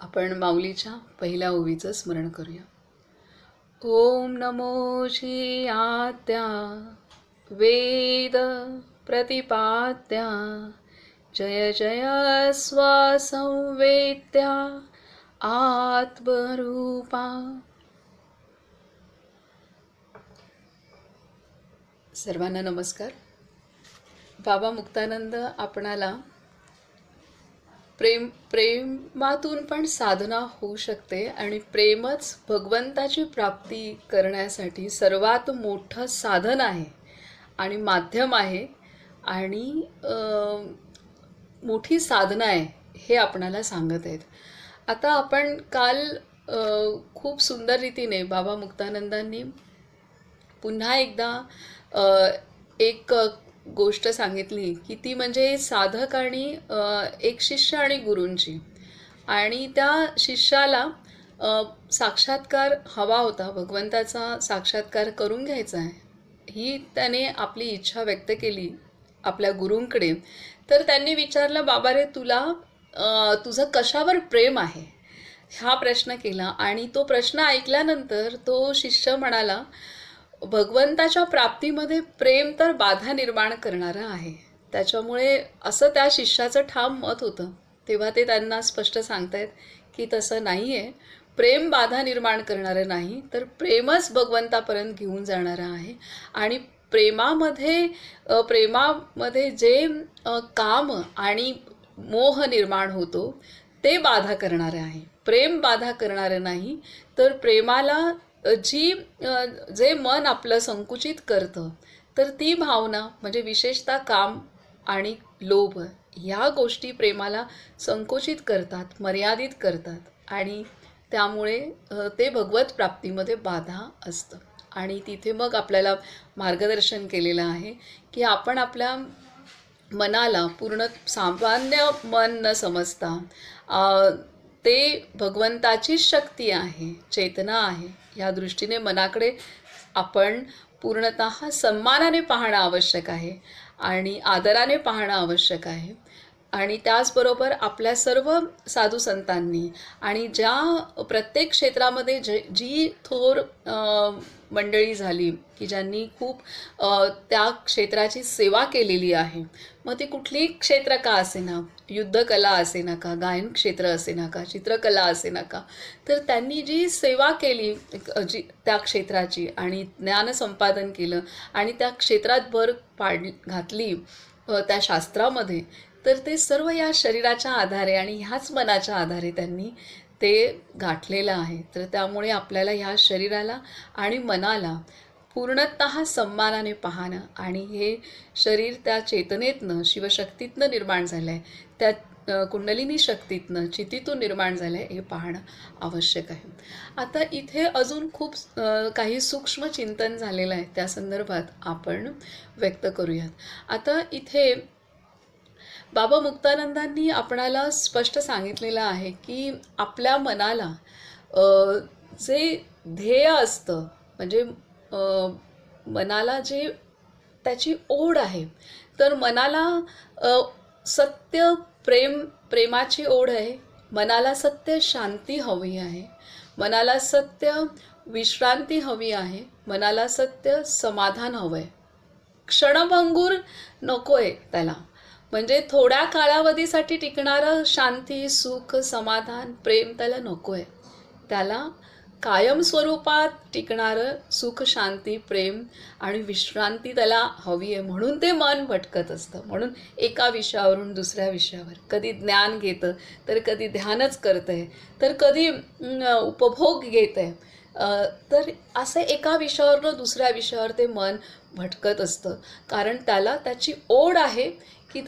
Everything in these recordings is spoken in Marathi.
आपण माऊलीच्या पहिल्या ओवीचं स्मरण करूया. ओम नमो श्री आद्या वेद प्रतिपाद्या जय जय स्वसंवेद्या आत्मरूपा. सर्वांना नमस्कार. बाबा मुक्तानंद आपणाला प्रेमातून पण साधना होऊ शकते आणि प्रेमच भगवंताची प्राप्ती करण्यासाठी सर्वात मोठं साधन आहे आणि माध्यम आहे आणि मोठी साधना आहे हे आपणाला सांगत आहेत. आता आपण काल खूप सुंदर रीतीने बाबा मुक्तानंदांनी पुन्हा एकदा एक गोष्ट सांगितली की ती म्हणजे साधक आणि एक शिष्य आणि गुरूंची, आणि त्या शिष्याला साक्षात्कार हवा होता, भगवंताचा साक्षात्कार करून घ्यायचा आहे ही त्याने आपली इच्छा व्यक्त केली आपल्या गुरूंकडे. तर त्यांनी विचारलं, बाबा रे तुझं कशावर प्रेम आहे हा प्रश्न केला. आणि तो प्रश्न ऐकल्यानंतर तो शिष्य म्हणाला, भगवंताच्या प्राप्तीमध्ये प्रेम तर बाधा निर्माण करणारं आहे. त्याच्यामुळे असं त्या शिष्याचं ठाम मत होतं. तेव्हा ते त्यांना स्पष्ट सांगतायत की तसं नाही आहे, प्रेम बाधा निर्माण करणारं नाही, तर प्रेमच भगवंतापर्यंत घेऊन जाणारं आहे. आणि प्रेमामध्ये जे काम आणि मोह निर्माण होतो ते बाधा करणारं आहे. प्रेम बाधा करणारं नाही, तर प्रेमाला जे मन आपलं संकुचित करतं तर ती भावना म्हणजे विशेषतः काम आणि लोभ ह्या गोष्टी प्रेमाला संकुचित करतात, मर्यादित करतात आणि त्यामुळे ते भगवत प्राप्तीमध्ये बाधा असतं. आणि तिथे मग आपल्याला मार्गदर्शन केलेलं आहे की आपण आपल्या मनाला पूर्ण सामान्य मन न समजता ते भगवंताची शक्ती आहे, चेतना आहे, या दृष्टीने मनाकडे आपण पूर्णतः सन्मानाने पाहणं आवश्यक आहे आणि आदराने पाहणं आवश्यक आहे. आणि त्याचबरोबर आपल्या सर्व साधू संतांनी आणि ज्या प्रत्येक क्षेत्रामध्ये जी थोर मंडळी झाली की ज्यांनी खूप त्या क्षेत्राची सेवा केलेली आहे, मग ती कुठलीही क्षेत्र का असेना, युद्धकला असेना का, गायन क्षेत्र असेना का, चित्रकला असेना का, तर त्यांनी जी सेवा केली त्या क्षेत्राची आणि ज्ञान संपादन केलं आणि त्या क्षेत्रात भर घातली त्या शास्त्रामध्ये, तर ते सर्व या शरीराच्या आधारे आणि ह्याच मनाच्या आधारे त्यांनी ते गाठलेलं आहे. तर त्यामुळे आपल्याला ह्या शरीराला आणि मनाला पूर्णतः सन्मानाने पाहणं आणि हे शरीर त्या चेतनेतनं, शिवशक्तीतनं निर्माण झालं आहे, त्या कुंडलिनी शक्तीतनं, चितीतून निर्माण झालं आहे हे पाहणं आवश्यक आहे. आता इथे अजून खूप काही सूक्ष्म चिंतन झालेलं आहे, त्या संदर्भात आपण व्यक्त करूयात. आता इथे बाबा मुक्तानंदांनी आपणाला स्पष्ट सांगितलेलं आहे की आपल्या मनाला जे ध्येय असतं, म्हणजे मनाला जे त्याची ओढ आहे, तर मनाला सत्य प्रेमाची ओढ आहे, मनाला सत्य शांती हवी आहे, मनाला सत्य विश्रांती हवी आहे, मनाला सत्य समाधान हवं आहे. क्षणभंगूर नको आहे त्याला, म्हणजे थोड्या कालावधीसाठी टिकणारं शांती, सुख, समाधान, प्रेम त्याला नको आहे. त्याला कायम स्वरूपात टिकणारं सुख, शांती, प्रेम आणि विश्रांती त्याला हवी आहे. म्हणून ते मन भटकत असतं. म्हणून एका विषयावरून दुसऱ्या विषयावर, कधी ज्ञान घेतं तर कधी ध्यानच करतं आहे, तर कधी उपभोग घेत आहे, तर असं एका विषयावरून दुसऱ्या विषयावर ते मन भटकत असतं. कारण त्याला त्याची ओढ आहे की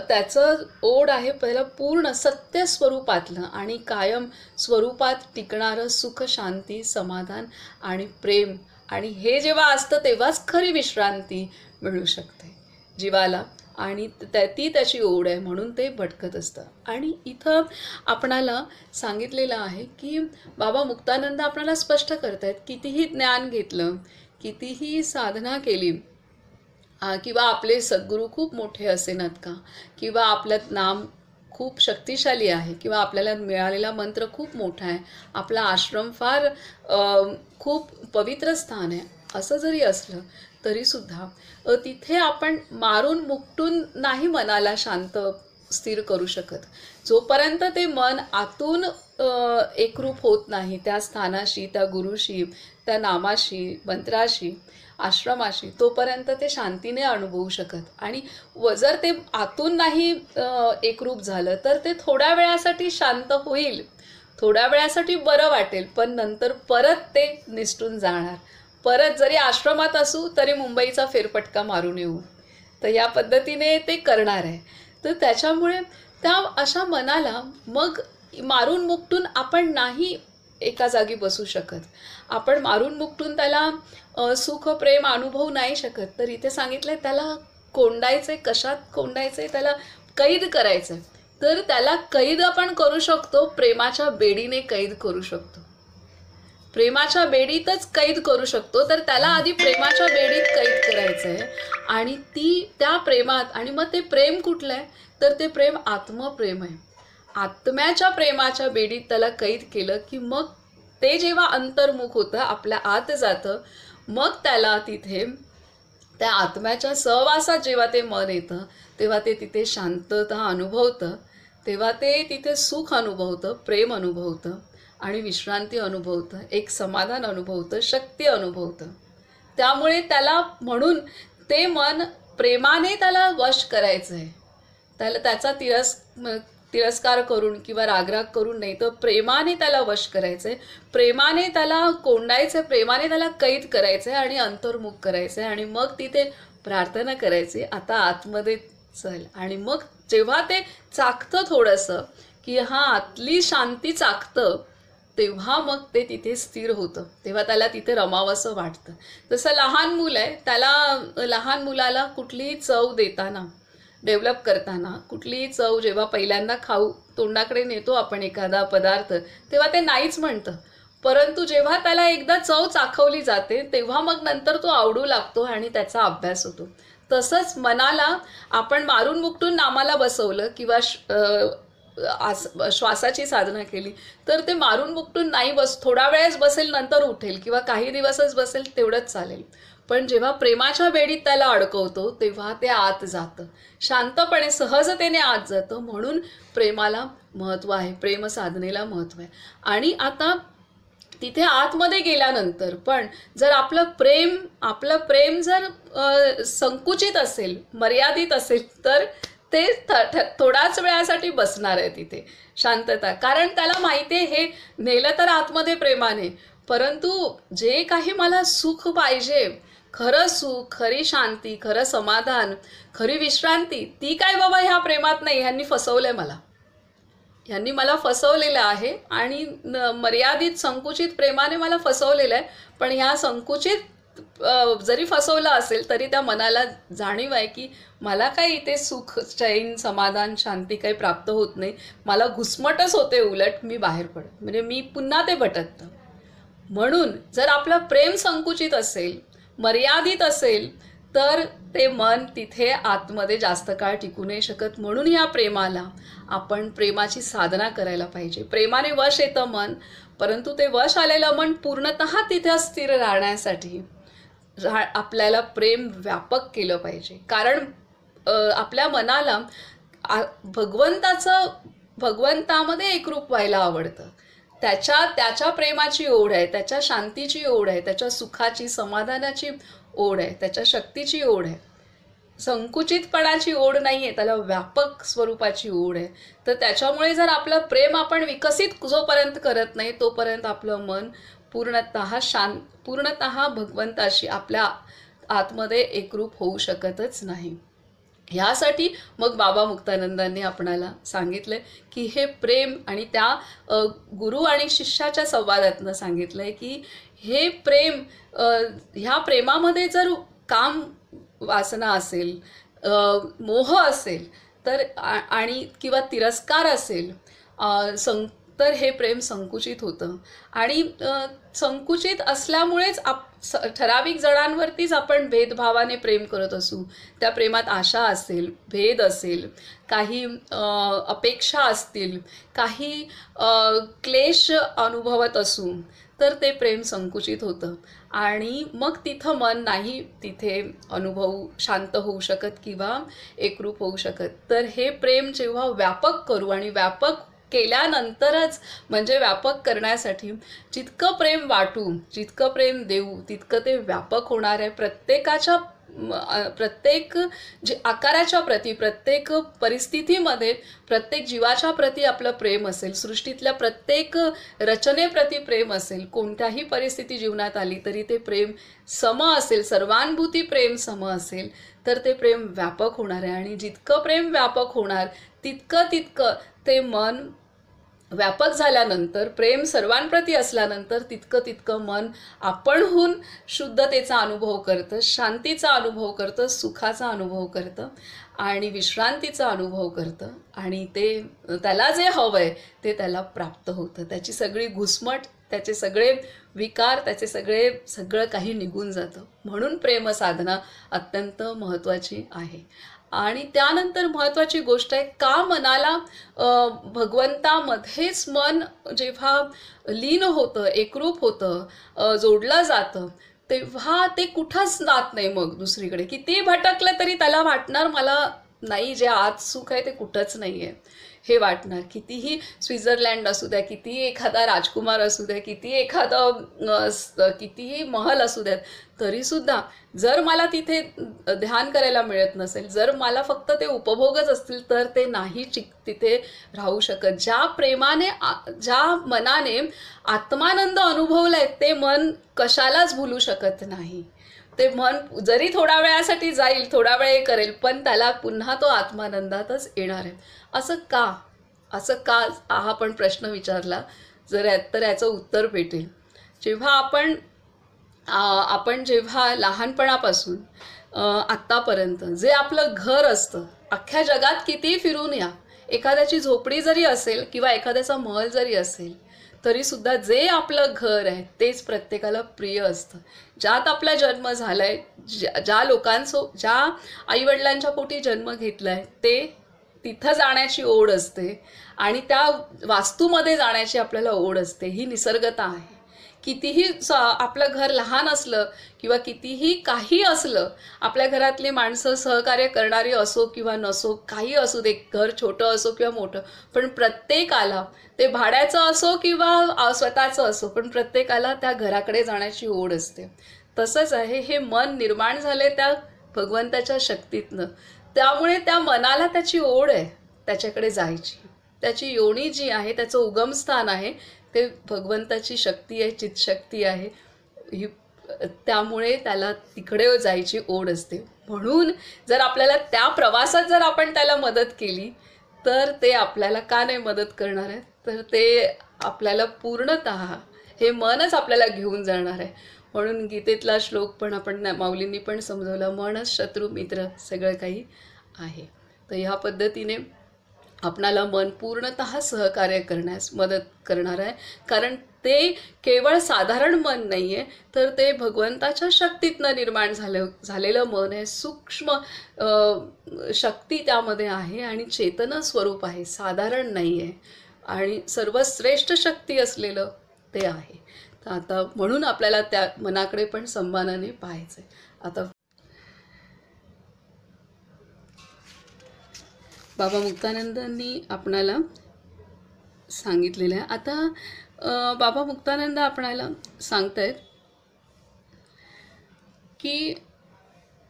त्याचं ओढ आहे पहिलं पूर्ण सत्य स्वरूपातलं आणि कायम स्वरूपात टिकणारं सुख, शांती, समाधान आणि प्रेम. आणि हे जेव्हा असतं तेव्हाच खरी विश्रांती मिळू शकते जीवाला, आणि ती त्याची ओढ आहे, म्हणून ते भटकत असतं. आणि इथं आपणाला सांगितलेलं आहे की बाबा मुक्तानंद आपल्याला स्पष्ट करतायत, कितीही ज्ञान घेतलं, कितीही साधना केली, किंवा आपले सद्गुरू खूप मोठे असेनात का, किंवा आपलं नाम खूप शक्तिशाली आहे किंवा आपल्याला मिळालेला मंत्र खूप मोठा आहे, आपला आश्रम फार खूप पवित्र स्थान आहे, असं जरी असलं तरीसुद्धा तिथे आपण मारून मुकटून नाही मनाला शांत स्थिर करू शकत. जोपर्यंत ते मन आतून एकरूप होत नाही त्या स्थानाशी, त्या गुरुशी, त्या नामाशी, मंत्राशी, आश्रमाशी, तोपर्यंत ते शांतीने अनुभवू शकत. आणि जर ते आतून नाही एकरूप झालं तर ते थोड्या वेळासाठी शांत होईल, थोड्या वेळासाठी बरं वाटेल, पण नंतर परत ते निसटून जाणार. परत जरी आश्रमात असू तरी मुंबईचा फेरफटका मारून येऊ. तर या पद्धतीने ते करणार आहे. तर त्याच्यामुळे त्या अशा मनाला मग मारून मुकटून आपण नाही एका जागी बसू शकत. आपण मारून मुकटून त्याला सुख प्रेम अनुभवू नाही शकत. तर इथे सांगितलंय त्याला कोंडायचंय. कशात कोंडायचंय? त्याला कैद करायचंय. तर त्याला कैद आपण करू शकतो, प्रेमाच्या बेडीने कैद करू शकतो. प्रेमाच्या बेडीतच कैद करू शकतो. तर त्याला आधी प्रेमाच्या बेडीत कैद करायचंय आणि त्या प्रेमात, आणि मग ते प्रेम कुठलं आहे? तर ते प्रेम आत्मप्रेम आहे. आत्म्याच्या प्रेमाच्या बेडीत त्याला कैद केलं की मग ते जेव्हा अंतर्मुख होतं, आपल्या आत जातं, मग त्याला तिथे त्या आत्म्याच्या सहवासात जेव्हा ते मन येतं तेव्हा ते तिथे शांतता अनुभवतं, तेव्हा ते तिथे सुख अनुभवतं, प्रेम अनुभवतं आणि विश्रांती अनुभवतं, एक समाधान अनुभवतं, शक्ती अनुभवतं. त्यामुळे त्याला म्हणून ते मन प्रेमाने त्याला वश करायचं आहे. त्याला त्याचा तिरस्कार करून किंवा रागराग करून नाही, तर प्रेमाने त्याला वश करायचं आहे, प्रेमाने त्याला कोंडायचं आहे, प्रेमाने त्याला कैद करायचं आहे आणि अंतर्मुख करायचं आहे. आणि मग तिथे प्रार्थना करायची, आता आतमध्ये चल. आणि मग जेव्हा ते चाकतं थोडंसं की हा आतली शांती चाकतं, तेव्हा मग ते तिथे स्थिर होतं, तेव्हा त्याला तिथे रमावंसं वाटतं. जसं लहान मुलं आहे, त्याला लहान मुलाला कुठलीही चव देताना, डेव्हलप करताना, कुठलीही चव जेव्हा पहिल्यांदा तोंडाकडे नेतो आपण एखादा पदार्थ, तेव्हा ते नाहीच म्हणतं. परंतु जेव्हा त्याला एकदा चव चाखवली जाते तेव्हा मग नंतर तो आवडू लागतो आणि त्याचा अभ्यास होतो. तसंच मनाला आपण मारून मुकटून नामाला बसवलं किंवा श्वासाची साधना केली तर ते मारून मुकटून नाही थोडा वेळच बसेल, नंतर उठेल किंवा काही दिवसच बसेल, तेवढंच चालेल. पण जेव्हा प्रेमाच्या बेडीत त्याला अडकवतो तेव्हा ते आत जातं, शांतपणे सहजतेने आत जातं. म्हणून प्रेमाला महत्त्व आहे, प्रेम साधनेला महत्त्व आहे. आणि आता तिथे आतमध्ये गेल्यानंतर पण जर आपलं प्रेम जर संकुचित असेल, मर्यादित असेल, तर ते थोड्याच वेळासाठी बसणार आहे तिथे शांतता. कारण त्याला माहिती आहे हे नेलं तर आतमध्ये प्रेमाने, परंतु जे काही मला सुख पाहिजे, खरं सुख, खरी शांती, खरं समाधान, खरी विश्रांती, ती काय बाबा ह्या प्रेमात नाही. ह्यांनी मला फसवलेलं आहे आणि मर्यादित संकुचित प्रेमाने मला फसवलेलं आहे. पण ह्या संकुचित जरी फसवलं असेल तरी त्या मनाला जाणीव आहे की मला काही इथे सुख, चैन, समाधान, शांती काही प्राप्त होत नाही, मला घुसमटच होते, उलट मी बाहेर पडत, म्हणजे मी पुन्हा ते भटकतं. म्हणून जर आपलं प्रेम संकुचित असेल, मर्यादित असेल, तर ते मन तिथे आतमध्ये जास्त काळ टिकू नाही शकत. म्हणून या प्रेमाला आपण प्रेमाची साधना करायला पाहिजे. प्रेमाने वश येतं मन, परंतु ते वश आलेलं मन पूर्णतः तिथे स्थिर राहण्यासाठी आपल्याला प्रेम व्यापक केलं पाहिजे. कारण आपल्या मनाला भगवंतामध्ये एकरूप व्हायला आवडतं. त्याच्या प्रेमाची ओढ आहे, त्याच्या शांतीची ओढ आहे, त्याच्या सुखाची, समाधानाची ओढ आहे, त्याच्या शक्तीची ओढ आहे. संकुचितपणाची ओढ नाही आहे, त्याला व्यापक स्वरूपाची ओढ आहे. तर त्याच्यामुळे जर आपलं प्रेम आपण विकसित जोपर्यंत करत नाही तोपर्यंत आपलं मन पूर्णतः भगवंताशी, आपल्या आतमध्ये एकरूप होऊ शकतच नाही. ह्यासाठी मग बाबा मुक्तानंदांनी आपणाला सांगितलंय की हे प्रेम, आणि त्या गुरु आणि शिष्याच्या संवादातनं सांगितलंय की हे प्रेम, ह्या प्रेमामध्ये जर काम वासना असेल, मोह असेल तर, आणि किंवा तिरस्कार असेल, तर हे प्रेम संकुचित होतं. आणि संकुचित असल्यामुळेच ठराविक जणांवरतीच आपण भेदभावाने प्रेम करत असू. त्या प्रेमात आशा असेल, भेद असेल, काही अपेक्षा असतील, काही क्लेश अनुभवत असू, तर ते प्रेम संकुचित होतं. आणि मग तिथं मन नाही तिथे शांत होऊ शकत किंवा एकरूप होऊ शकत. तर हे प्रेम जेव्हा व्यापक करू, आणि व्यापक केल्यानंतरच, म्हणजे व्यापक करण्यासाठी जितकं प्रेम वाटू, जितकं प्रेम देऊ, तितकं ते व्यापक होणार आहे. प्रत्येक जे आकाराच्या प्रती, प्रत्येक परिस्थितीमध्ये, प्रत्येक जीवाच्या प्रती आपलं प्रेम असेल, सृष्टीतल्या प्रत्येक रचनेप्रती प्रेम असेल. कोणत्याही परिस्थिती जीवनात आली तरी ते प्रेम सम असेल, सर्वानुभूती प्रेम सम असेल, तर ते प्रेम व्यापक होणार आहे. आणि जितकं प्रेम व्यापक होणार तितकं ते मन व्यापक झाल्यानंतर, प्रेम सर्वांप्रती असल्यानंतर तितकं मन आपणहून शुद्धतेचा अनुभव करतं, शांतीचा अनुभव करतं, सुखाचा अनुभव करतं आणि विश्रांतीचा अनुभव करतं. आणि त्याला जे हवं आहे ते त्याला प्राप्त होतं. त्याची सगळी घुसमट, त्याचे सगळे विकार, सगळं काही निघून जातं. म्हणून प्रेमसाधना अत्यंत महत्त्वाची आहे. आणि त्यानंतर महत्त्वाची गोष्ट आहे, का मनाला भगवंतामध्येच मन जेव्हा लीन होतं, एकरूप होतं, जोडलं जातं, तेव्हा ते कुठंच जात नाही. मग दुसरीकडे किती भटकलं तरी त्याला वाटणार, मला नाही, जे आत सुख आहे ते कुठंच नाही आहे हे वाटणार. कितीही स्वित्झर्लंड असू द्या, कितीही एखादा राजकुमार असू द्या, कितीही महल असू द्यात, तरीसुद्धा जर मला तिथे ध्यान करायला मिळत नसेल, जर मला फक्त ते उपभोगच असतील, तर ते नाही तिथे राहू शकत. ज्या मनाने आत्मानंद अनुभवलाय ते मन कशालाच भुलू शकत नाही. ते मन जरी थोड्या वेळासाठी जाईल, थोडा वेळ करेल, पण त्याला पुन्हा तो आत्मानंदातच येणार आहे. असं का हा पण प्रश्न विचारला तर याचं उत्तर भेटेल. जेव्हा आपण जेव्हा लहानपणापासून आत्तापर्यंत जे आपलं घर असतं, अख्ख्या जगात कितीही फिरून या, एखाद्याची झोपडी जरी असेल किंवा एखाद्याचा महल जरी असेल, तरीसुद्धा जे आपलं घर आहे तेच प्रत्येकाला प्रिय असतं. ज्यात आपला जन्म झालाय, ज्या आईवडिलांच्या पोटी जन्म घेतलाय, ते तिथं जाण्याची ओढ असते आणि त्या वास्तूमध्ये जाण्याची आपल्याला ओढ असते. ही निसर्गता आहे. कितीही आपलं घर लहान असलं किंवा कितीही काही असलं, आपल्या घरातली माणसं सहकार्य करणारी असो किंवा नसो, काही असू दे, घर छोटं असो किंवा मोठं, पण प्रत्येकाला, ते भाड्याचं असो किंवा स्वतःचं असो, पण प्रत्येकाला त्या घराकडे जाण्याची ओढ असते. तसंच आहे, हे मन निर्माण झाले त्या भगवंताच्या शक्तीतनं. त्यामुळे त्या मनाला त्याची ओढ आहे त्याच्याकडे जायची. त्याची योनी जी आहे, त्याचं उगमस्थान आहे, ते भगवंताची शक्ती आहे, चितशक्ती आहे. त्यामुळे त्याला तिकडे जायची ओढ असते. म्हणून जर आपल्याला त्या प्रवासात जर आपण त्याला मदत केली, तर ते आपल्याला का नाही मदत करणार आहे? तर ते आपल्याला पूर्णतः हे मनच आपल्याला घेऊन जाणार आहे. म्हणून गीतेतला श्लोक पण आपण माऊलींनी पण समजवला, मनच शत्रू मित्र सगळं काही आहे. तर ह्या पद्धतीने आपणाला मन पूर्णतः सहकार्य करण्यास मदत करणार आहे. कारण ते केवळ साधारण मन नाही आहे, तर ते भगवंताच्या शक्तीतनं निर्माण झालेलं मन आहे. सूक्ष्म शक्ती त्यामध्ये आहे आणि चेतन स्वरूप आहे, साधारण नाही आहे आणि सर्वश्रेष्ठ शक्ती असलेलं ते आहे. तर आता म्हणून आपल्याला त्या मनाकडे पण सन्मानाने पाहायचं आहे. आता बाबा मुक्तानंदांनी आपणाला सांगितलेलं आहे. आता बाबा मुक्तानंद आपणाला सांगतायत की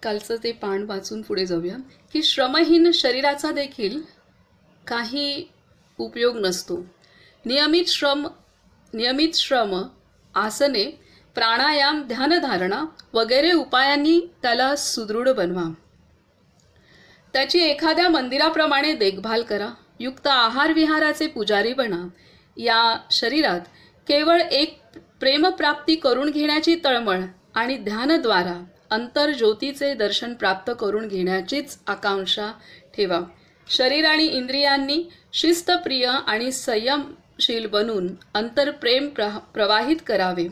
कालचं ते पान वाचून पुढे जाऊया, की श्रमहीन शरीराचा देखील काही उपयोग नसतो. नियमित श्रम, आसने, प्राणायाम, ध्यानधारणा वगैरे उपायांनी त्याला सुदृढ बनवा. त्याची एखाद्या मंदिराप्रमाणे देखभाल करा. युक्त आहार विहाराचे पुजारी बना. या शरीरात केवळ एक प्रेमप्राप्ती करून घेण्याची तळमळ आणि ध्यानद्वारा अंतर्ज्योतीचे दर्शन प्राप्त करून घेण्याचीच आकांक्षा ठेवा. शरीर आणि इंद्रियांनी शिस्तप्रिय आणि संयमशील बनून अंतरप्रेम प्रवाहित करावे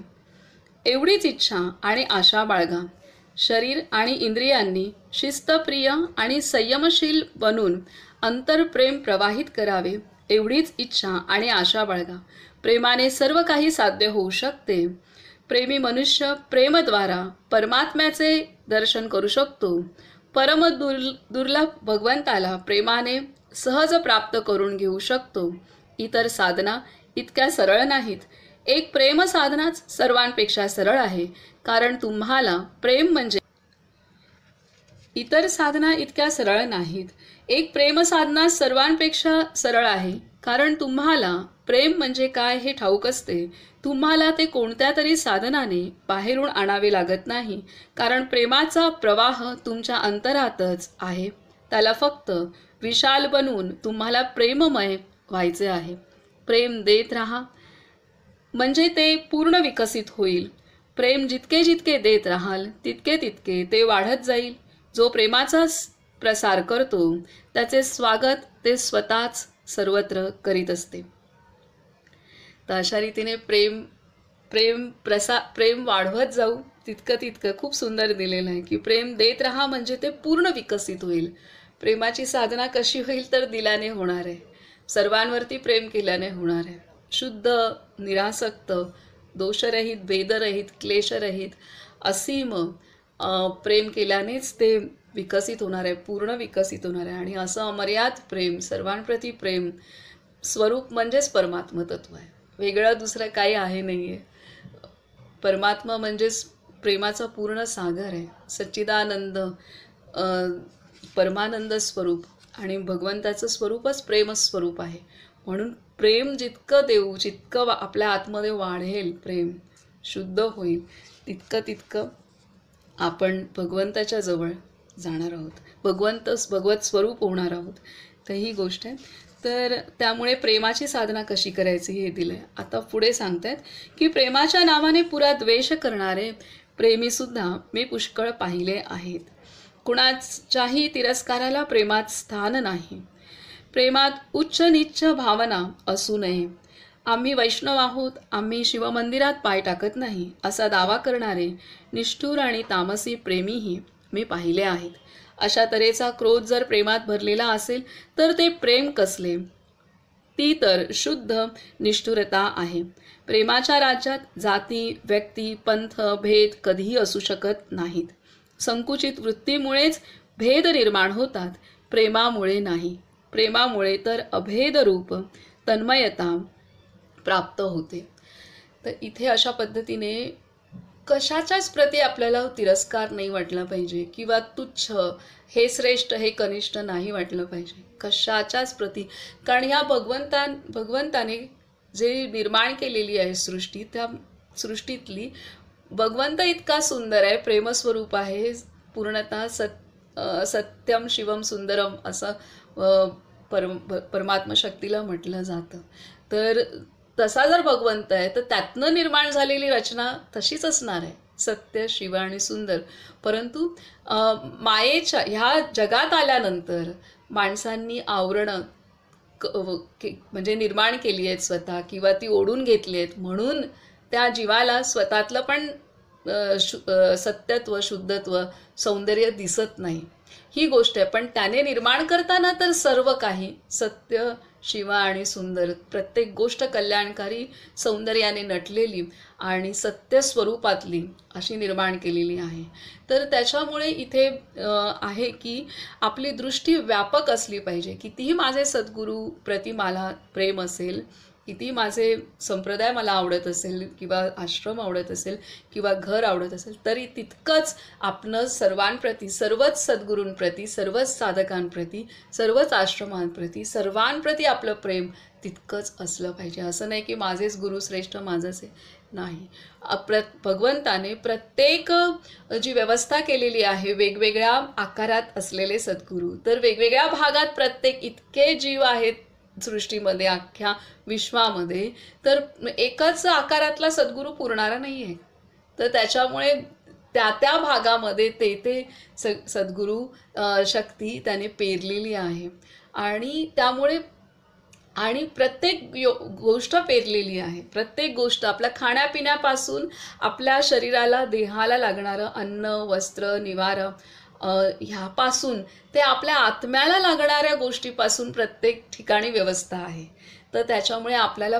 एवढीच इच्छा आणि आशा बाळगा. शरीर आणि इंद्रियांनी शिस्तप्रिय आणि संयमशील बनून अंतरप्रेम प्रवाहित करावे एवढीच इच्छा आणि आशा बाळगा. प्रेमाने सर्व काही साध्य होऊ शकते. प्रेमी मनुष्य प्रेमद्वारा परमात्म्याचे दर्शन करू शकतो. परम दुर्लभ भगवंताला प्रेमाने सहज प्राप्त करून घेऊ शकतो. इतर साधना इतक्या सरळ नाहीत. एक प्रेम साधनाच सर्वांपेक्षा सरळ आहे, कारण तुम्हाला प्रेम म्हणजे इतर साधना इतक्या सरळ नाहीत. एक प्रेम साधना सर्वांपेक्षा सरळ आहे, कारण तुम्हाला प्रेम म्हणजे काय हे ठाऊक असते. तुम्हाला ते कोणत्या तरी साधनाने बाहेरून आणावे लागत नाही, कारण प्रेमाचा प्रवाह तुमच्या अंतरातच आहे. त्याला फक्त विशाल बनवून तुम्हाला प्रेममय व्हायचे आहे. प्रेम देत राहा म्हणजे ते पूर्ण विकसित होईल. प्रेम जितके जितके देत राहाल तितके तितके ते वाढत जाईल. जो प्रेमाचा प्रसार करतो त्याचे स्वागत ते स्वतःच सर्वत्र करीत असते. तर अशा रीतीने प्रेम वाढवत जाऊ तितकं तितकं खूप सुंदर दिलेलं आहे की प्रेम देत राहा म्हणजे ते पूर्ण विकसित होईल. प्रेमाची साधना कशी होईल तर दिल्याने होणार आहे. सर्वांवरती प्रेम केल्याने होणार आहे. शुद्ध, निरासक्त, दोषरहित, भेदरहित, क्लेशरहित, असीम प्रेम केल्यानेच ते विकसित होणार आहे, पूर्ण विकसित होणार आहे. आणि असं अमर्याद प्रेम, सर्वांप्रती प्रेम स्वरूप म्हणजेच परमात्म तत्व आहे. वेगळं दुसरं काही आहे नाही आहे. परमात्मा म्हणजेच प्रेमाचा पूर्ण सागर आहे. सच्चिदानंद परमानंद स्वरूप आणि भगवंताचं स्वरूपच प्रेमस्वरूप आहे. म्हणून प्रेम जितकं देऊ, जितकं आपल्या आतमध्ये वाढेल, प्रेम शुद्ध होईल, तितकं आपण भगवंताच्या जवळ जाणार आहोत, भगवत स्वरूप होणार आहोत. तर ही गोष्ट आहे. तर त्यामुळे प्रेमाची साधना कशी करायची हे दिलंय. आता पुढे सांगतायत की प्रेमाच्या नावाने पुरा द्वेष करणारे प्रेमीसुद्धा मी पुष्कळ पाहिले आहेत. कुणाच्याही तिरस्काराला प्रेमात स्थान नाही. प्रेमात उच्च नीच भावना असू नये. आम्ही वैष्णव आहोत, आम्ही शिवमंदिरात पाय टाकत नाही असा दावा करणारे निष्ठुर आणि तामसी प्रेमीही मी पाहिले आहेत. अशा तऱ्हेचा क्रोध जर प्रेमात भरलेला असेल तर ते प्रेम कसले? ती तर शुद्ध निष्ठुरता आहे. प्रेमाच्या राज्यात जाती, व्यक्ती, पंथ, भेद कधीही असू शकत नाहीत. संकुचित वृत्तीमुळेच भेद निर्माण होतात, प्रेमामुळे नाही. प्रेमामुळे तर अभेद रूप तन्मयता प्राप्त होते. तर इथे अशा पद्धतीने कशाच्याच प्रती आपल्याला तिरस्कार नाही वाटला पाहिजे किंवा तुच्छ, हे श्रेष्ठ हे कनिष्ठ नाही वाटलं पाहिजे कशाच्याच प्रती. कारण ह्या भगवंताने जे निर्माण केलेली आहे सृष्टी, त्या सृष्टीतली भगवंत इतका सुंदर आहे, प्रेमस्वरूप आहे, पूर्णतः सत्यम शिवम सुंदरम असं परमात्मा शक्तीला म्हटलं जातं. तर तसा जर भगवंत आहे तर त्यातनं निर्माण झालेली रचना तशीच असणार आहे, सत्य, शिव आणि सुंदर. परंतु मायेच्या ह्या जगात आल्यानंतर माणसांनी आवरणं म्हणजे निर्माण केली आहेत स्वतः किंवा ती ओढून घेतली आहेत, म्हणून त्या जीवाला स्वतःतलं पण सत्यत्व, शुद्धत्व, सौंदर्य दिसत नाही. ही गोष्ट आहे. पण त्याने निर्माण करताना तर सर्व काही सत्य, शिव आणि सुंदर, प्रत्येक गोष्ट कल्याणकारी, सौंदर्याने नटलेली आणि सत्य स्वरूपातली अशी निर्माण केलेली आहे. तर त्याच्यामुळे इथे आहे की आपली दृष्टी व्यापक असली पाहिजे. कितीही माझे सद्गुरू प्रति मला प्रेम असेल, किती माझे संप्रदाय मला आवडत असेल किंवा आश्रम आवडत असेल किंवा घर आवडत असेल, तरी तितकंच आपलं सर्वांप्रती, सर्वच सद्गुरूंप्रती, सर्वच साधकांप्रती, सर्वच आश्रमांप्रती, सर्वांप्रती आपलं प्रेम तितकंच असलं पाहिजे. असं नाही की माझेच गुरु श्रेष्ठ, माझंच आहे, नाही. भगवंताने प्रत्येक जी व्यवस्था केलेली आहे, वेगवेगळ्या आकारात असलेले सद्गुरू, तर वेगवेगळ्या भागात प्रत्येक इतके जीव आहेत सृष्टीमध्ये, अख्ख्या विश्वामध्ये, तर एकच आकारातला सद्गुरू पुरणारा नाही आहे. तर त्याच्यामुळे त्या त्या भागामध्ये ते सद्गुरू शक्ती त्याने पेरलेली आहे. आणि त्यामुळे आणि प्रत्येक गोष्ट पेरलेली आहे. प्रत्येक गोष्ट आपल्या खाण्यापिण्यापासून आपल्या शरीराला देहाला लागणारं अन्न, वस्त्र, निवारा ह्यापासून ते आपल्या आत्म्याला लागणाऱ्या गोष्टीपासून प्रत्येक ठिकाणी व्यवस्था आहे. तर त्याच्यामुळे आपल्याला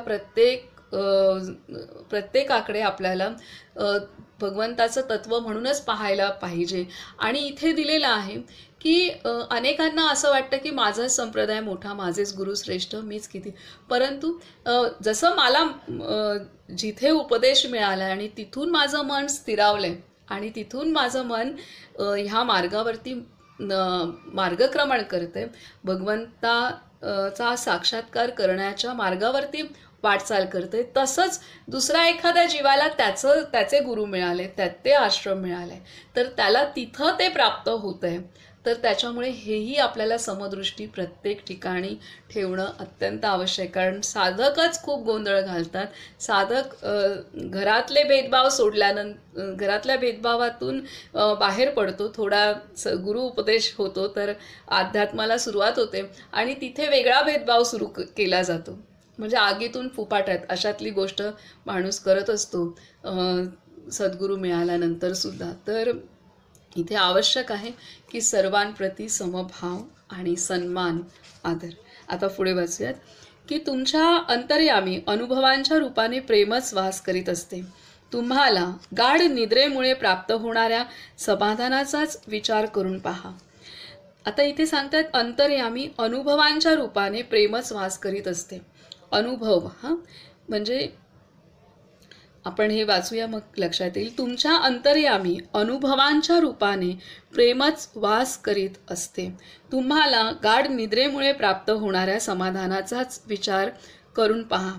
प्रत्येकाकडे आपल्याला भगवंताचं तत्व म्हणूनच पाहायला पाहिजे. आणि इथे दिलेलं आहे की अनेकांना असं वाटतं की माझा संप्रदाय मोठा, माझेच गुरु श्रेष्ठ, मीच किती. परंतु जसं मला जिथे उपदेश मिळाला आणि तिथून माझं मन स्थिरावलंय आणि तिथून माझं मन ह्या मार्गावरती मार्गक्रमण करते, भगवंताचा साक्षात्कार करण्याच्या मार्गावरती वाटचाल करते, तसंच दुसऱ्या एखाद्या जीवाला त्याचे गुरु मिळाले, ते आश्रम मिळाले, तर त्याला तिथं ते प्राप्त होतंय. तर त्याच्यामुळे हेही आपल्याला समदृष्टी प्रत्येक ठिकाणी ठेवणं अत्यंत आवश्यक. कारण साधकच खूप गोंधळ घालतात. साधक घरातले भेदभाव सोडल्यानंतर, घरातल्या भेदभावातून बाहेर पडतो, थोडा गुरु उपदेश होतो, तर अध्यात्माला सुरुवात होते आणि तिथे वेगळा भेदभाव सुरू केला जातो. म्हणजे आगीतून फुफाट्यात अशातली गोष्ट माणूस करत असतो सद्गुरू मिळाल्यानंतर सुद्धा. तर इथे आवश्यक आहे की सर्वांप्रती समभाव आणि सन्मान, आदर. आता पुढे वाचूयात की तुमच्या अंतर्यामी अनुभवांच्या रूपाने प्रेमच वास करीत असते. तुम्हाला गाढ निद्रेमुळे प्राप्त होणाऱ्या समाधानाचाच विचार करून पहा. आता इथे सांगतात अंतर्यामी अनुभवांच्या रूपाने प्रेमच वास करीत असते. अनुभव म्हणजे आपण हे वाचूया मग लक्षात येईल. तुमच्या अंतर्यामी अनुभवांच्या रूपाने प्रेमच वास करीत असते. तुम्हाला गाढ निद्रेमुळे प्राप्त होणाऱ्या समाधानाचाच विचार करून पहा.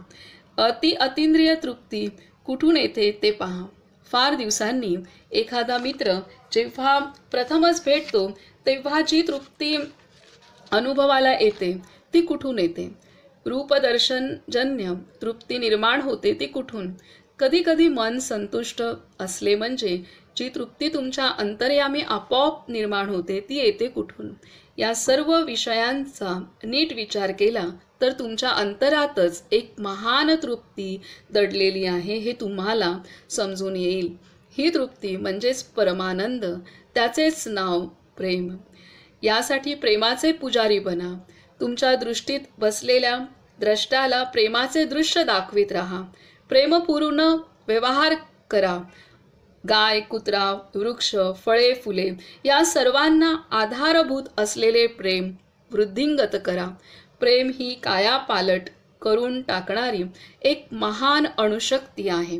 अतींद्रिय तृप्ती कुठून येते ते पहा. फार दिवसांनी एखादा मित्र जेव्हा प्रथमच भेटतो तेव्हा जी तृप्ती अनुभवाला येते ती कुठून येते? रूपदर्शनजन्य तृप्ती निर्माण होते ती कुठून? कधी कधी मन संतुष्ट असले म्हणजे जी तृप्ती तुमच्या अंतर्यामी आपोआप निर्माण होते ती येते कुठून? या सर्व विषयांचा नीट विचार केला तर तुमच्या अंतरातच एक महान तृप्ती दडलेली आहे हे तुम्हाला समजून येईल. ही तृप्ती म्हणजेच परमानंद, त्याचेच नाव प्रेम. यासाठी प्रेमाचे पुजारी बना. तुमच्या दृष्टीत बसलेल्या द्रष्टाला प्रेमाचे दृश्य दाखवित राहा. प्रेमपूर्ण व्यवहार करा. गाय, कुत्रा, वृक्ष, फळे, फुले या सर्वांना आधारभूत असलेले प्रेम वृद्धिंगत करा. प्रेम ही कायापालट करून टाकणारी एक महान अणुशक्ती आहे.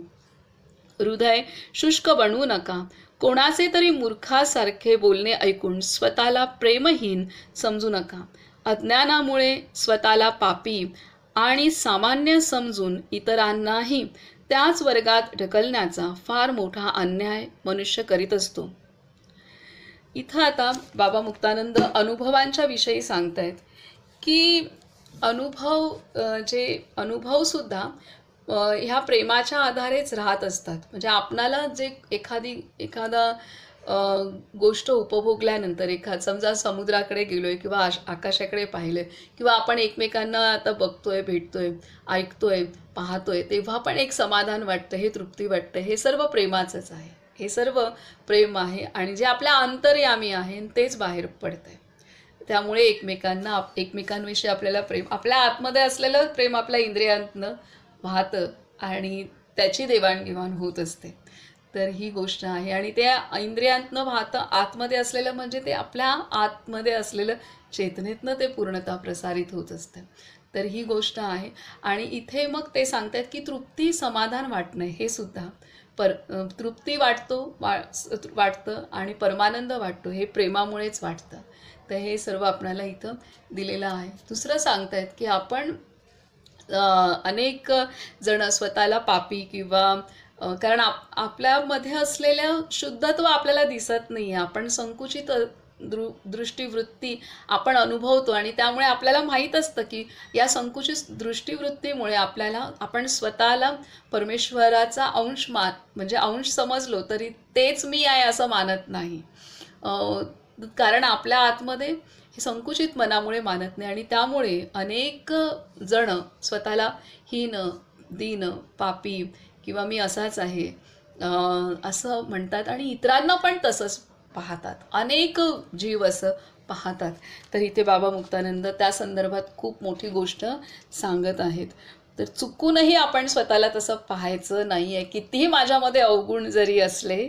हृदय शुष्क बनवू नका. कोणाचे तरी मूर्खासारखे बोलणे ऐकून स्वतःला प्रेमहीन समजू नका. अज्ञानामुळे स्वतःला पापी आणि सामान्य समजून इतरांनाही त्याच वर्गात ढकलण्याचा फार मोठा अन्याय मनुष्य करीत असतो. इथं आता बाबा मुक्तानंद अनुभवांच्या विषयी सांगतायत की अनुभव सुद्धा ह्या प्रेमाच्या आधारेच राहत असतात. म्हणजे आपणाला जे एखादा गोष्ट उपभोगल्यानंतर समजा समुद्राकडे गेलोय किंवा आकाशाकडे पाहिलंय किंवा आपण एकमेकांना आता बघतोय, भेटतोय, ऐकतोय, पाहतोय, तेव्हा पण एक समाधान वाटतं, हे तृप्ती वाटतं. हे सर्व प्रेमाचंच आहे. हे सर्व प्रेम आहे आणि जे आपल्या अंतर्यामी आहे तेच बाहेर पडतंय. त्यामुळे एकमेकांविषयी आपल्याला प्रेम, आपल्या आतमध्ये असलेलं प्रेम आपल्या इंद्रियांतनं वाहतं आणि त्याची देवाणघेवाण होत असते. तर ही गोष्ट आहे. आणि त्या इंद्रियांतनं वाहतं आतमध्ये असलेलं म्हणजे ते आपल्या आतमध्ये असलेलं चेतनेतनं ते पूर्णतः प्रसारित होत असतं. तर ही गोष्ट आहे. आणि इथे मग ते सांगतात की तृप्ती, समाधान वाटणं हे सुद्धा तृप्ती वाटतं आणि परमानंद वाटतो हे प्रेमामुळेच वाटतं. तर हे सर्व आपल्याला इथं दिलेलं आहे. दुसरं सांगतायत की आपण अनेक जण स्वतःला पापी किंवा कारण आपल्यामध्ये असलेलं शुद्धत्व आपल्याला दिसत नाही आहे. आपण संकुचित दृष्टीवृत्ती आपण अनुभवतो आणि त्यामुळे आपल्याला माहीत असतं की या संकुचित दृष्टीवृत्तीमुळे आपण स्वतःला परमेश्वराचा अंश म्हणजे अंश समजलो तरी तेच मी आहे असं मानत नाही. कारण आपल्या आतमध्ये हे संकुचित मनामुळे मानत नाही आणि त्यामुळे अनेक जण स्वतःला हीन, दीन, पापी किंवा मी असाच आहे असं म्हणतात आणि इतरांना पण तसंच पाहतात. अनेक जीव असं पाहतात. तर इथे बाबा मुक्तानंद त्या संदर्भात खूप मोठी गोष्ट सांगत आहेत. तर चुकूनही आपण स्वतःला तसं पाहायचं नाही आहे. कितीही माझ्यामध्ये अवगुण जरी असले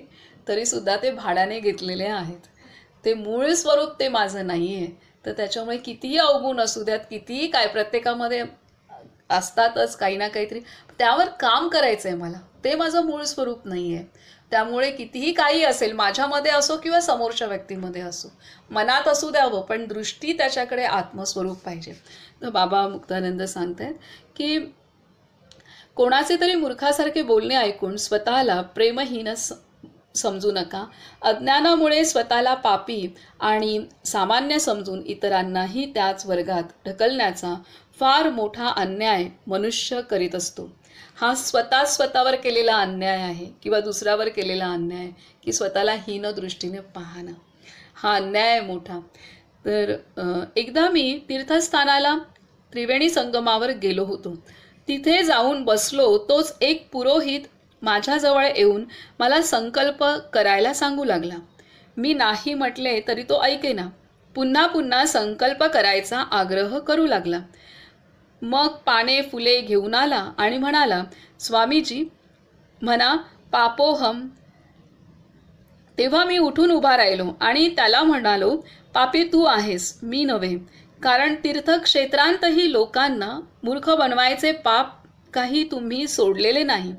तरीसुद्धा ते भाड्याने घेतलेले आहेत. ते मूळ स्वरूप ते माझं नाही आहे. तर त्याच्यामुळे कितीही अवगुण असू द्यात, कितीही काय, प्रत्येकामध्ये असतातच काही ना काहीतरी, त्यावर काम करायचं आहे मला. ते माझं मूळ स्वरूप नाही आहे. त्यामुळे कितीही काही असेल माझ्यामध्ये असो किंवा समोरच्या व्यक्तीमध्ये असो, मनात असू द्यावं पण दृष्टी त्याच्याकडे आत्मस्वरूप पाहिजे. तर बाबा मुक्तानंद सांगतात की कोणाचे तरी मूर्खासारखे बोलणे ऐकून स्वतःला प्रेमहीन समजू नका. अज्ञानामुळे स्वतःला पापी आणि सामान्य समजून इतरांनाही त्याच वर्गात ढकलण्याचा फार मोठा अन्याय मनुष्य करीत असतो. हा स्वतःवर केलेला अन्याय आहे किंवा दुसऱ्यावर केलेला अन्याय आहे की स्वतःला हीन दृष्टीने पाहणं. हा अन्याय आहे मोठा. तर एकदा मी तीर्थस्थानाला त्रिवेणी संगमावर गेलो होतो. तिथे जाऊन बसलो तोच एक पुरोहित माझ्याजवळ येऊन मला संकल्प करायला सांगू लागला. मी नाही म्हटले तरी तो ऐकेना. पुन्हा पुन्हा संकल्प करायचा आग्रह करू लागला. मग पाने फुले घेऊन आला आणि म्हणाला, स्वामीजी म्हणा पापोहम. तेव्हा मी उठून उभा राहिलो आणि त्याला म्हणालो, पापी तू आहेस, मी नव्हे. कारण तीर्थक्षेत्रांतही लोकांना मूर्ख बनवायचे पाप काही तुम्ही सोडलेले नाही.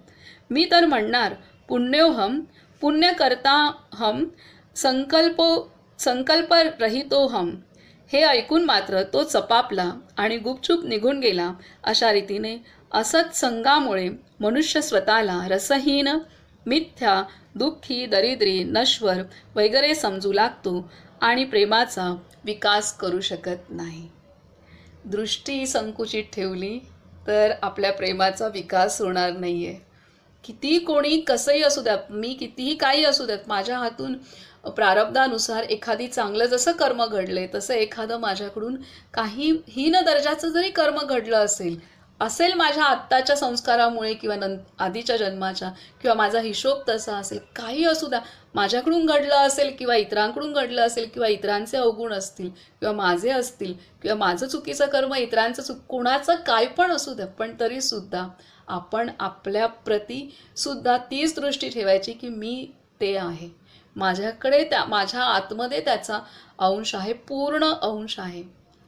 मी तर म्हणणार पुण्योहम, पुण्यकर्ताहम, संकल्परहितोहम. हे ऐकून मात्र तो चपापला आणि गुपचूप निघून गेला. अशा रीतीने असत्संगामुळे मनुष्य स्वतःला रसहीन, मिथ्या, दुःखी, दरिद्री, नश्वर वगैरे समजू लागतो आणि प्रेमाचा विकास करू शकत नाही. दृष्टी संकुचित ठेवली तर आपल्या प्रेमाचा विकास होणार नाही आहे. किती कोणी कसंही असू द्यात, मी कितीही काही असू द्यात, माझ्या हातून प्रारब्धानुसार एखादी चांगलं जसं कर्म घडले तसं एखादं माझ्याकडून काही हीन दर्जाचं जरी कर्म घडलं असेल माझ्या आत्ताच्या संस्कारामुळे किंवा आधीच्या जन्माच्या, किंवा माझा हिशोब तसा असेल, काही असू द्या, माझ्याकडून घडलं असेल किंवा इतरांकडून घडलं असेल किंवा इतरांचे अवगुण असतील किंवा माझे असतील किंवा माझं चुकीचं कर्म इतरांचं कोणाचं काय पण असू द्या, पण तरीसुद्धा आपण आपल्या प्रती सुद्धा तीच दृष्टी ठेवायची की मी ते आहे. माझ्याकडे माझ्या आतमध्ये त्याचा अंश आहे, पूर्ण अंश आहे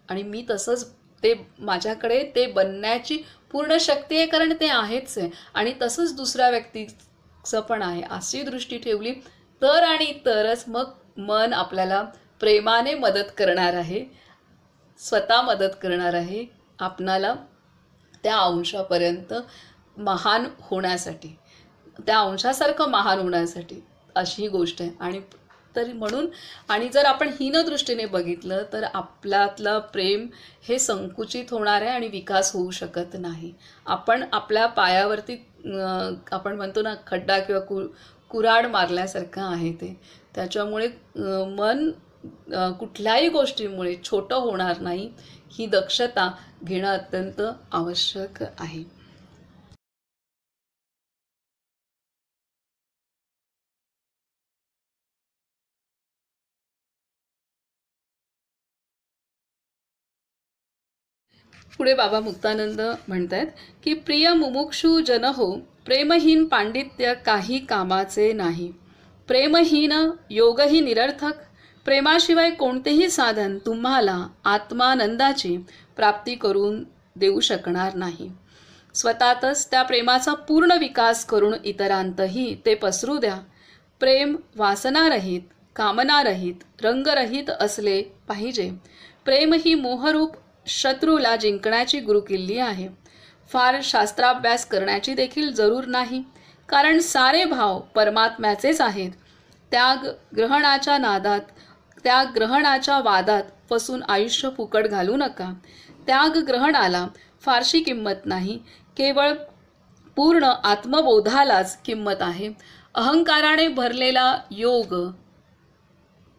आणि मी तसंच ते माझ्याकडे ते बनण्याची पूर्ण शक्ती आहे, कारण ते आहेच आहे आणि तसंच दुसऱ्या व्यक्तीचं पण आहे. अशी दृष्टी ठेवली तर आणि तरच मग मन आपल्याला प्रेमाने मदत करणार आहे, स्वतः मदत करणार आहे आपणाला त्या अंशापर्यंत महान होण्यासाठी, त्या अंशासारखं महान होण्यासाठी. अशी गोष्ट आहे. आणि तरी म्हणून आणि जर आपण हीन दृष्टीने बघितलं तर आपल्यातलं प्रेम हे संकुचित होणार आहे आणि विकास होऊ शकत नाही. आपण आपल्या पायावरती आपण म्हणतो ना खड्डा किंवा कुऱ्हाड मारल्यासारखं आहे ते. त्याच्यामुळे मन कुठल्याही गोष्टीमुळे छोटं होणार नाही, ही दक्षता घेणं अत्यंत आवश्यक आहे. पुढे बाबा मुक्तानंद म्हणतात की प्रिय मुमुक्षु जन हो, प्रेमहीन पांडित्य काही कामाचे नाही. प्रेमहीन योगही निरर्थक. प्रेमाशिवाय कोणतेही साधन तुम्हाला आत्मानंदाची प्राप्ती करून देऊ शकणार नाही. स्वतःतच त्या प्रेमाचा पूर्ण विकास करून इतरांतही ते पसरू द्या. प्रेम वासनारहित, कामनारहित, रंगरहित असले पाहिजे. प्रेम ही मोहरूप शत्रूला जिंकण्याची गुरुकिल्ली आहे. फार शास्त्राभ्यास करण्याची देखील जरूर नाही, कारण सारे भाव परमात्म्याचेच आहेत. त्याग ग्रहणाच्या वादात फसून आयुष्य फुकट घालू नका. त्याग ग्रहणाला फारशी किंमत नाही, केवळ पूर्ण आत्मबोधालाच किंमत आहे. अहंकाराने भरलेला योग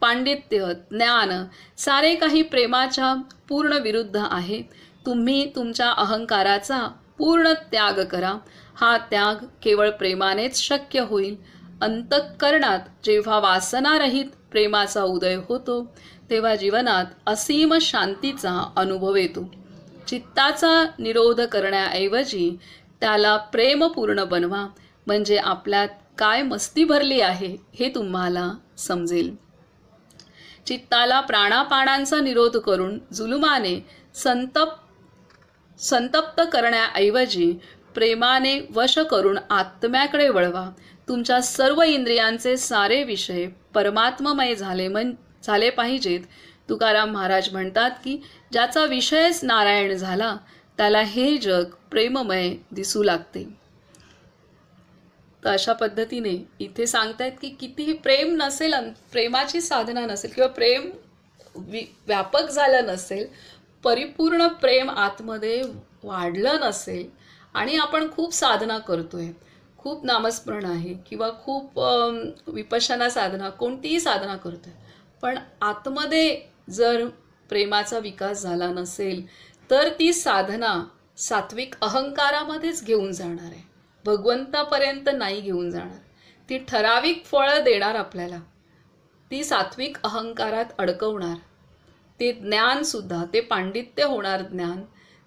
पांडित्य, ज्ञान सारे काही प्रेमाच्या पूर्ण विरुद्ध आहे. तुम्ही तुमच्या अहंकाराचा पूर्ण त्याग करा. हा त्याग केवळ प्रेमानेच शक्य होईल. अंतःकरणात जेव्हा वासनारहित प्रेमाचा उदय होतो तेव्हा जीवनात असीम शांतीचा अनुभव येतो. चित्ताचा निरोध करण्याऐवजी त्याला प्रेमपूर्ण बनवा, म्हणजे आपल्यात काय मस्ती भरली आहे हे तुम्हाला समजेल. चित्ताला प्राणापानांचा निरोध करून जुलुमाने संतप्त करण्याऐवजी प्रेमाने वश करून आत्म्याकडे वळवा. तुमच्या सर्व इंद्रियांचे सारे विषय परमात्ममय झाले पाहिजेत. तुकाराम महाराज म्हणतात की ज्याचा विषयच नारायण झाला त्याला हे जग प्रेममय दिसू लागते. तर अशा पद्धतीने इथे सांगतायत की कितीही प्रेम नसेल, प्रेमाची साधना नसेल किंवा प्रेम व्यापक झालं नसेल, परिपूर्ण प्रेम आतमध्ये वाढलं नसेल आणि आपण खूप साधना करतोय, खूप नामस्मरण आहे किंवा खूप विपश्यना साधना, कोणतीही साधना करतोय, पण आतमध्ये जर प्रेमाचा विकास झाला नसेल तर ती साधना सात्विक अहंकारामध्येच घेऊन जाणार आहे, भगवंतापर्यंत नाही घेऊन जाणार. ती ठराविक फळं देणार आपल्याला, ती सात्विक अहंकारात अडकवणार. ते ज्ञानसुद्धा, ते पांडित्य होणार ज्ञान,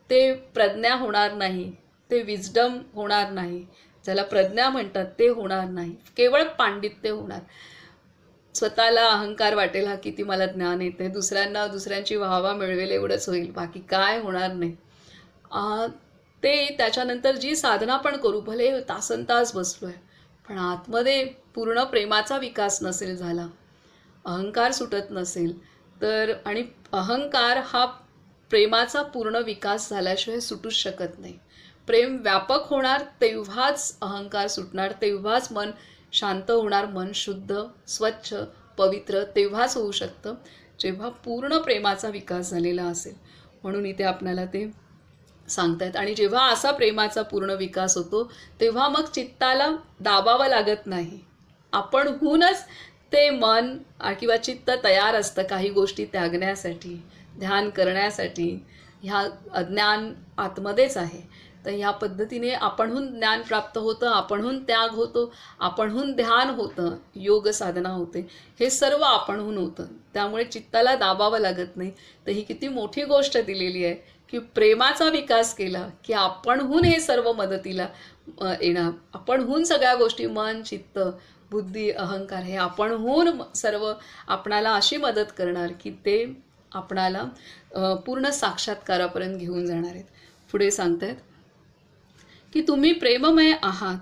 ते प्रज्ञा होणार नाही, ते विजडम होणार नाही, ज्याला प्रज्ञा म्हणतात ते होणार नाही, केवळ पांडित्य होणार. स्वतःला अहंकार वाटेल हा किती मला ज्ञान येते, दुसऱ्यांची वाहवा मिळवेल एवढंच होईल, बाकी काय होणार नाही. ते त्याच्यानंतर जी साधना पण करू, भले तासनतास बसलो आहे, पण आतमध्ये पूर्ण प्रेमाचा विकास नसेल झाला, अहंकार सुटत नसेल तर, आणि अहंकार हा प्रेमाचा पूर्ण विकास झाल्याशिवाय सुटूच शकत नाही. प्रेम व्यापक होणार तेव्हाच अहंकार सुटणार, तेव्हाच मन शांत होणार, मन शुद्ध, स्वच्छ, पवित्र तेव्हाच होऊ शकतं जेव्हा पूर्ण प्रेमाचा विकास झालेला असेल. म्हणून इथे आपल्याला ते सांगतायत. आणि जेव्हा असा प्रेमाचा पूर्ण विकास होतो तेव्हा मग चित्ताला दाबावं लागत नाही, आपणहूनच ते मन किंवा चित्त तयार असतं काही गोष्टी त्यागण्यासाठी, ध्यान करण्यासाठी. ह्या अज्ञान आतमध्येच आहे, तर ह्या पद्धतीने आपणहून ज्ञान प्राप्त होतं, आपणहून त्याग होतो, आपणहून ध्यान होतं, योग साधना होते, हे सर्व आपणहून होतं. त्यामुळे चित्ताला दाबावं लागत नाही. तर ही किती मोठी गोष्ट दिलेली आहे की प्रेमाचा विकास केला की आपणहून हे सर्व मदतीला येणार. आपणहून सगळ्या गोष्टी, मन, चित्त, बुद्धी, अहंकार, हे आपणहून सर्व आपणाला अशी मदत करणार की ते आपणाला पूर्ण साक्षात्कारापर्यंत घेऊन जाणार आहेत. पुढे सांगतायत की तुम्ही प्रेममय आहात,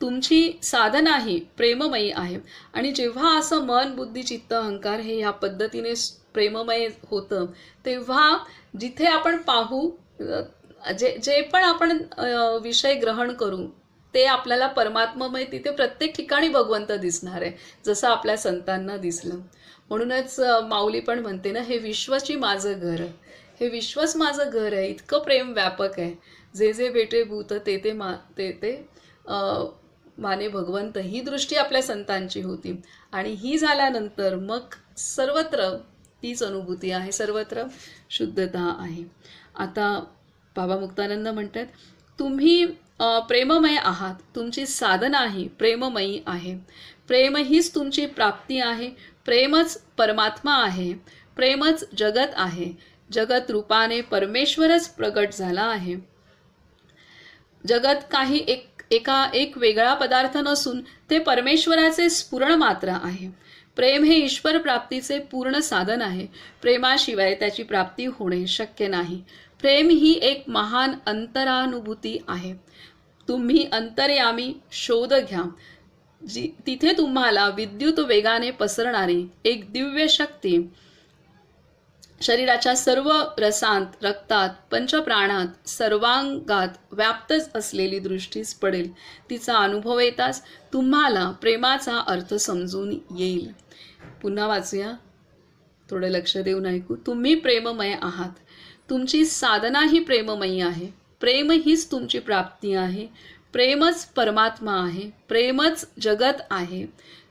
तुमची साधनाही प्रेममयी आहे. आणि जेव्हा असं मन, बुद्धी, चित्त, अहंकार हे ह्या पद्धतीने प्रेममय होतं तेव्हा जिथे आपण पाहू, जे पण आपण विषय ग्रहण करू ते आपल्याला परमात्ममय, तिथे प्रत्येक ठिकाणी भगवंत दिसणार आहे, जसं आपल्या संतांना दिसलं. म्हणूनच माऊली पण म्हणते ना, हे विश्वची माझं घर, हे विश्वच माझं घर आहे, इतकं प्रेम व्यापक आहे. जे जे भेटे भूत ते ते माने भगवंत, ही दृष्टी आपल्या संतांची होती. आणि ही झाल्यानंतर मग सर्वत्र तीच अनुभूती आहे, सर्वत्र शुद्धता आहे. आता बाबा मुक्तानंद म्हणतात, तुम्ही प्रेममय आहात, तुमची साधनाही प्रेममयी आहे. प्रेम हीच तुमची प्राप्ती आहे. प्रेमच परमात्मा आहे, प्रेमच जगत आहे. जगत रूपाने परमेश्वरच प्रगट झाला आहे. जगत काही एक वेगळा पदार्थ नसून ते परमेश्वराचे स्फुरण मात्र आहे. प्रेम हे ईश्वर प्राप्तीचे पूर्ण साधन आहे. प्रेमाशिवाय त्याची प्राप्ती होणे शक्य नाही. प्रेम ही एक महान अंतरानुभूती आहे. तुम्ही अंतर्यामी शोध घ्या, तिथे तुम्हाला विद्युत वेगाने पसरणारी एक दिव्य शक्ती शरीराच्या सर्व रसांत, रक्तात, पंचप्राणात, सर्वांगात व्याप्तच असलेली दृष्टीस पडेल. तिचा अनुभव येताच तुम्हाला प्रेमाचा अर्थ समजून येईल. पुन्हा वाचूया, थोडं लक्ष देऊन ऐकू. तुम्ही प्रेममय आहात, तुमची साधना ही प्रेममयी आहे. प्रेम हीच तुमची प्राप्ती आहे. प्रेमच परमात्मा आहे. प्रेमच जगत आहे.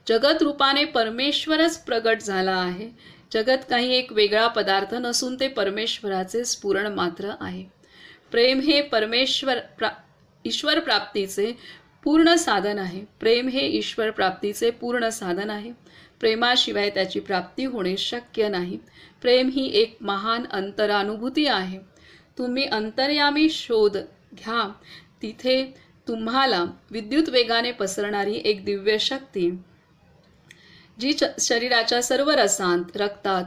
जगत रूपाने परमेश्वरच प्रगट झाला आहे. जगत काही एक वेगळा पदार्थ नसून ते परमेश्वराचे स्फुरण मात्र आहे. प्रेम हे ईश्वर प्राप्तीचे पूर्ण साधन आहे. प्रेम हे ईश्वर प्राप्तीचे पूर्ण साधन आहे. प्रेमाशिवाय त्याची प्राप्ती होणे शक्य नाही. प्रेम ही एक महान अंतरानुभूती आहे. तुम्ही अंतर्यामी शोध घ्या, तिथे तुम्हाला विद्युत वेगाने पसरणारी एक दिव्य शक्ती, जी शरीराच्या सर्व रसांत, रक्तात,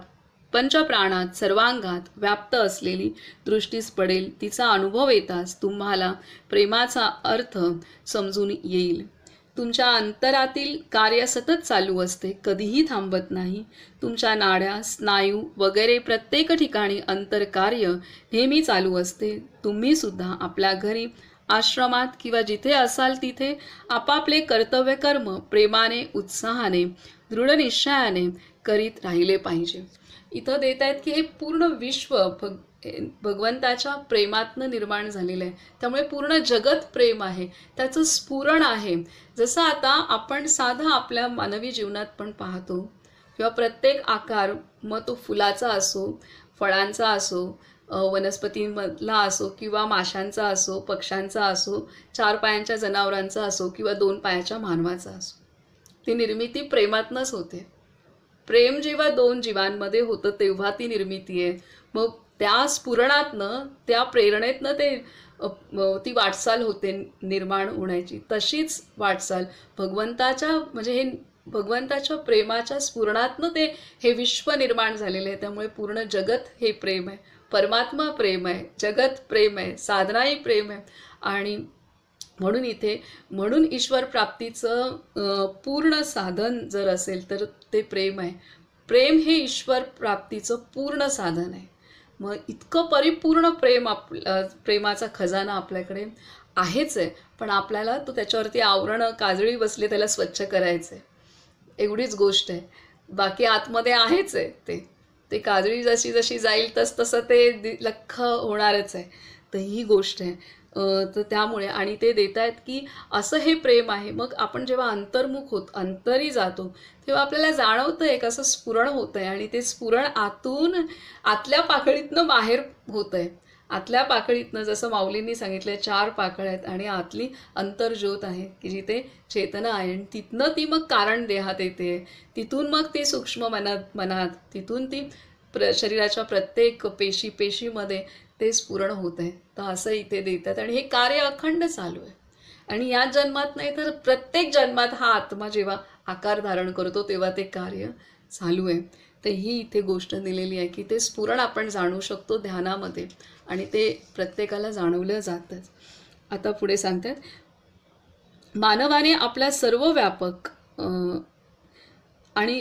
पंचप्राणात, सर्वांगात व्याप्त असलेली दृष्टीस पडेल. तिचा अनुभव येताच तुम्हाला प्रेमाचा अर्थ समजून येईल. तुमच्या अंतरातील कार्य सतत चालू असते, कधीही थांबत नाही. तुमच्या नाड्या, स्नायू वगैरे प्रत्येक ठिकाणी अंतरकार्य नेहमी चालू असते. तुम्ही सुद्धा आपल्या घरी, आश्रमात किंवा जिथे असाल तिथे आपापले कर्तव्य कर्म प्रेमाने, उत्साहाने, दृढ निश्चयाने करीत राहिले पाहिजे. इथं देत आहेत की हे पूर्ण विश्व भगवंताच्या प्रेमातनं निर्माण झालेलं आहे. त्यामुळे पूर्ण जगत प्रेम आहे, त्याचं स्फुरण आहे. जसं आता आपण साधा आपल्या मानवी जीवनात पण पाहतो, किंवा प्रत्येक आकार, मग तो फुलाचा असो, फळांचा असो, वनस्पतींमधला असो, किंवा माशांचा असो, पक्ष्यांचा असो, 4 पायांच्या जनावरांचा असो, किंवा 2 पायाच्या मानवाचा असो, ती निर्मिती प्रेमातनंच होते. प्रेम जेव्हा 2 जीवांमध्ये होतं तेव्हा ती निर्मिती आहे. मग त्या स्फुरणातनं, त्या प्रेरणेतनं ती वाटचाल होते निर्माण होण्याची. तशीच वाटचाल म्हणजे भगवंताच्या प्रेमाच्या स्फुरणातनं हे विश्व निर्माण झालेले आहे. त्यामुळे पूर्ण जगत हे प्रेम आहे, परमात्मा प्रेम आहे, जगत प्रेम आहे, साधनाही प्रेम आहे. आणि म्हणून ईश्वर प्राप्तीचं पूर्ण साधन जर असेल तर ते प्रेम आहे. प्रेम हे ईश्वर प्राप्तीचं पूर्ण साधन आहे. मग इतकं परिपूर्ण प्रेमाचा खजाना आपल्याकडे आहेच आहे, पण आपल्याला तो त्याच्यावरती आवरणं, काजळी बसले, त्याला स्वच्छ करायचं आहे, एवढीच गोष्ट आहे. बाकी आतमध्ये आहेच आहे. ते काजळी जशी जशी जाईल तसं ते लख्ख होणारच आहे. तर ही गोष्ट आहे. तर त्यामुळे आणि ते देत आहेत की असं हे प्रेम आहे. मग आपण जेव्हा अंतर्मुख अंतरी जातो तेव्हा आपल्याला जाणवतं एक असं स्फुरण होतं आहे, आणि ते स्फुरण आतल्या पाकळीतनं बाहेर होतं आहे. आतल्या पाकळीतनं जसं माऊलींनी सांगितलं 4 पाकळ्या आहेत, आणि आतली अंतर्ज्योत आहे की जिथे चेतना आहे, आणि तिथनं ती मग कारण देहात येते, तिथून मग ती सूक्ष्म मनात, तिथून ती शरीराच्या प्रत्येक पेशीमध्ये ते स्फुरण होत आहे. तर असं इथे देतात. आणि हे कार्य अखंड चालू आहे. आणि या जन्मात नाही तर प्रत्येक जन्मात हा आत्मा जेव्हा आकार धारण करतो तेव्हा ते कार्य चालू आहे. तर ही इथे गोष्ट दिलेली आहे की ते स्फुरण आपण जाणू शकतो ध्यानामध्ये, आणि ते प्रत्येकाला जाणवलं जातंच. आता पुढे सांगतात, मानवाने आपल्या सर्व व्यापक आणि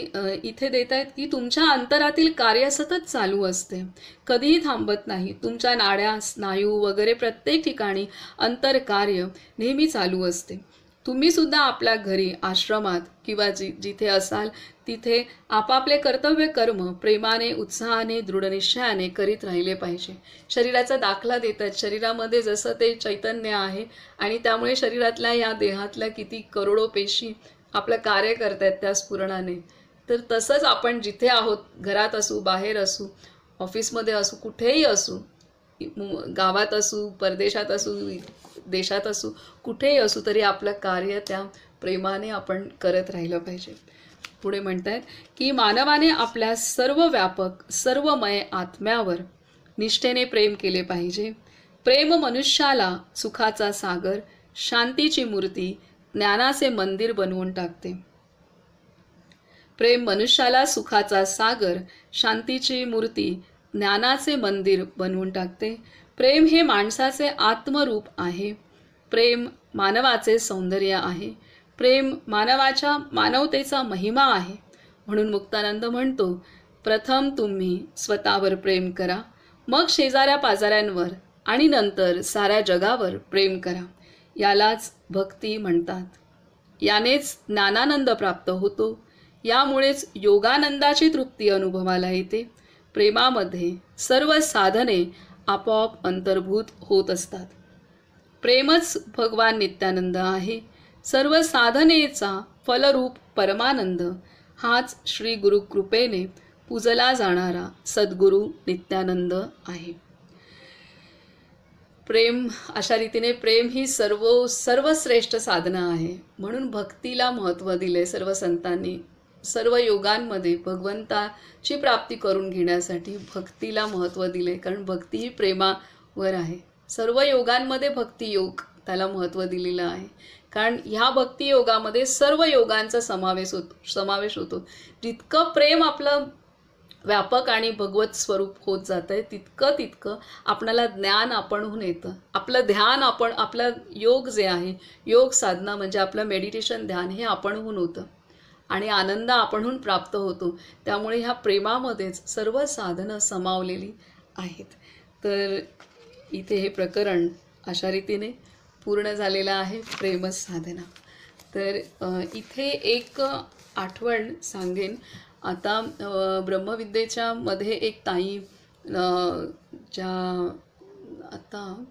इथे देत आहेत की तुमच्या अंतरातील कार्य सतत चालू असते, कधीही थांबत नाही. तुमच्या नाड्या, स्नायू वगैरे प्रत्येक ठिकाणी अंतरकार्य नेहमी चालू असते. तुम्ही सुद्धा आपल्या घरी, आश्रमात किंवा जिथे असाल तिथे आपापले कर्तव्य कर्म प्रेमाने, उत्साहाने, दृढनिश्चयाने करीत राहिले पाहिजे. शरीराचा दाखला देतात. शरीरामध्ये जसं ते चैतन्य आहे, आणि त्यामुळे शरीरातल्या या देहातल्या किती करोडो पेशी आपलं कार्य करतायत त्या स्फुरणाने. तर तसंच आपण जिथे आहोत, घरात असू, बाहेर असू, ऑफिसमध्ये असू, कुठेही असू, गावात असू, परदेशात असू, देशात असू, कुठेही असू, तरी आपलं कार्य त्या प्रेमाने आपण करत राहिलं पाहिजे. पुढे म्हणतात की मानवाने आपल्या सर्व व्यापक, सर्वमय आत्म्यावर निष्ठेने प्रेम केले पाहिजे. प्रेम मनुष्याला सुखाचा सागर, शांतीची मूर्ती, ज्ञानाचे मंदिर बनवून टाकते. प्रेम मनुष्याला सुखाचा सागर, शांतीची मूर्ती, ज्ञानाचे मंदिर बनवून टाकते. प्रेम हे माणसाचे आत्मरूप आहे. प्रेम मानवाचे सौंदर्य आहे. प्रेम मानवतेचा महिमा आहे. म्हणून मुक्तानंद म्हणतो, प्रथम तुम्ही स्वतःवर प्रेम करा, मग शेजाऱ्या पाजाऱ्यांवर, आणि नंतर साऱ्या जगावर प्रेम करा. यालाच भक्ती म्हणतात. यानेच ज्ञानानंद प्राप्त होतो. यामुळेच योगानंदाची तृप्ती अनुभवाला येते. प्रेमामध्ये सर्व साधने आपोआप अंतर्भूत होत असतात. प्रेमच भगवान नित्यानंद आहे. सर्व साधनेचा फलरूप परमानंद हाच श्री गुरुकृपेने पूजला जाणारा सद्गुरू नित्यानंद आहे. प्रेम, अशा रीतीने प्रेम ही सर्वश्रेष्ठ साधना आहे. म्हणून भक्तीला महत्त्व दिले सर्व संतांनी. सर्व योगांमध्ये भगवंताची प्राप्ती करून घेण्यासाठी भक्तीला महत्त्व दिले, कारण भक्ती ही प्रेमावर आहे. सर्व योगांमध्ये भक्तियोग त्याला महत्त्व दिलेलं आहे, कारण ह्या भक्तियोगामध्ये सर्व योगांचा समावेश होतो. जितकं प्रेम आपलं व्यापक आणि भगवत स्वरूप होत जातं आहे, तितकं आपणाला ज्ञान आपणहून येतं. आपलं ध्यान आपलं योग जे आहे, योग साधना म्हणजे आपलं मेडिटेशन ध्यान हे आपणहून होतं आणि आनंद आपणहून प्राप्त होतो. त्यामुळे ह्या प्रेमामध्येच सर्व साधनं समावलेली आहेत. तर इथे हे प्रकरण अशा रीतीने पूर्ण झालेलं आहे, प्रेमच साधना. तर इथे एक आठवण सांगेन. आता ब्रह्मविद्येच्या मध्ये एक ताई ज्या आता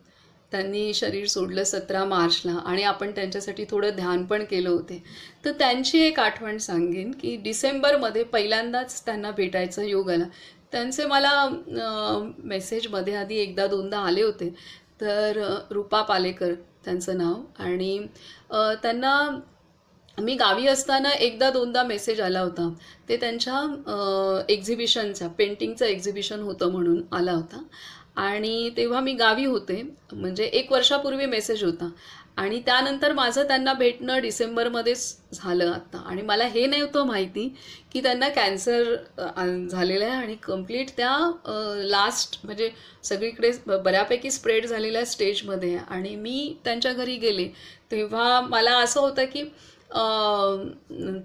त्यांनी शरीर सोडलं 17 मार्चला आणि आपण त्यांच्यासाठी थोडं ध्यान पण केलं होते. तर त्यांची एक आठवण सांगेन की डिसेंबरमध्ये पहिल्यांदाच त्यांना भेटायचा योग आला. त्यांचे मला मेसेजमध्ये आधी एकदा दोनदा आले होते. तर रूपा पालेकर त्यांचं नाव, आणि त्यांना मी गावी असताना एकदा दोनदा मेसेज आला होता. ते त्यांच्या एक्झिबिशनचा, पेंटिंगचं एक्झिबिशन होतं म्हणून आला होता, आणि तेव्हा मी गावी होते. म्हणजे 1 वर्षापूर्वी मेसेज होता, आणि त्यानंतर माझं त्यांना भेटणं डिसेंबरमध्येच झालं आत्ता. आणि मला हे नव्हतं माहिती की त्यांना कॅन्सर झालेलं आहे आणि कंप्लीट त्या लास्ट म्हणजे सगळीकडे बऱ्यापैकी स्प्रेड झालेल्या स्टेजमध्ये. आणि मी त्यांच्या घरी गेले तेव्हा मला असं होतं की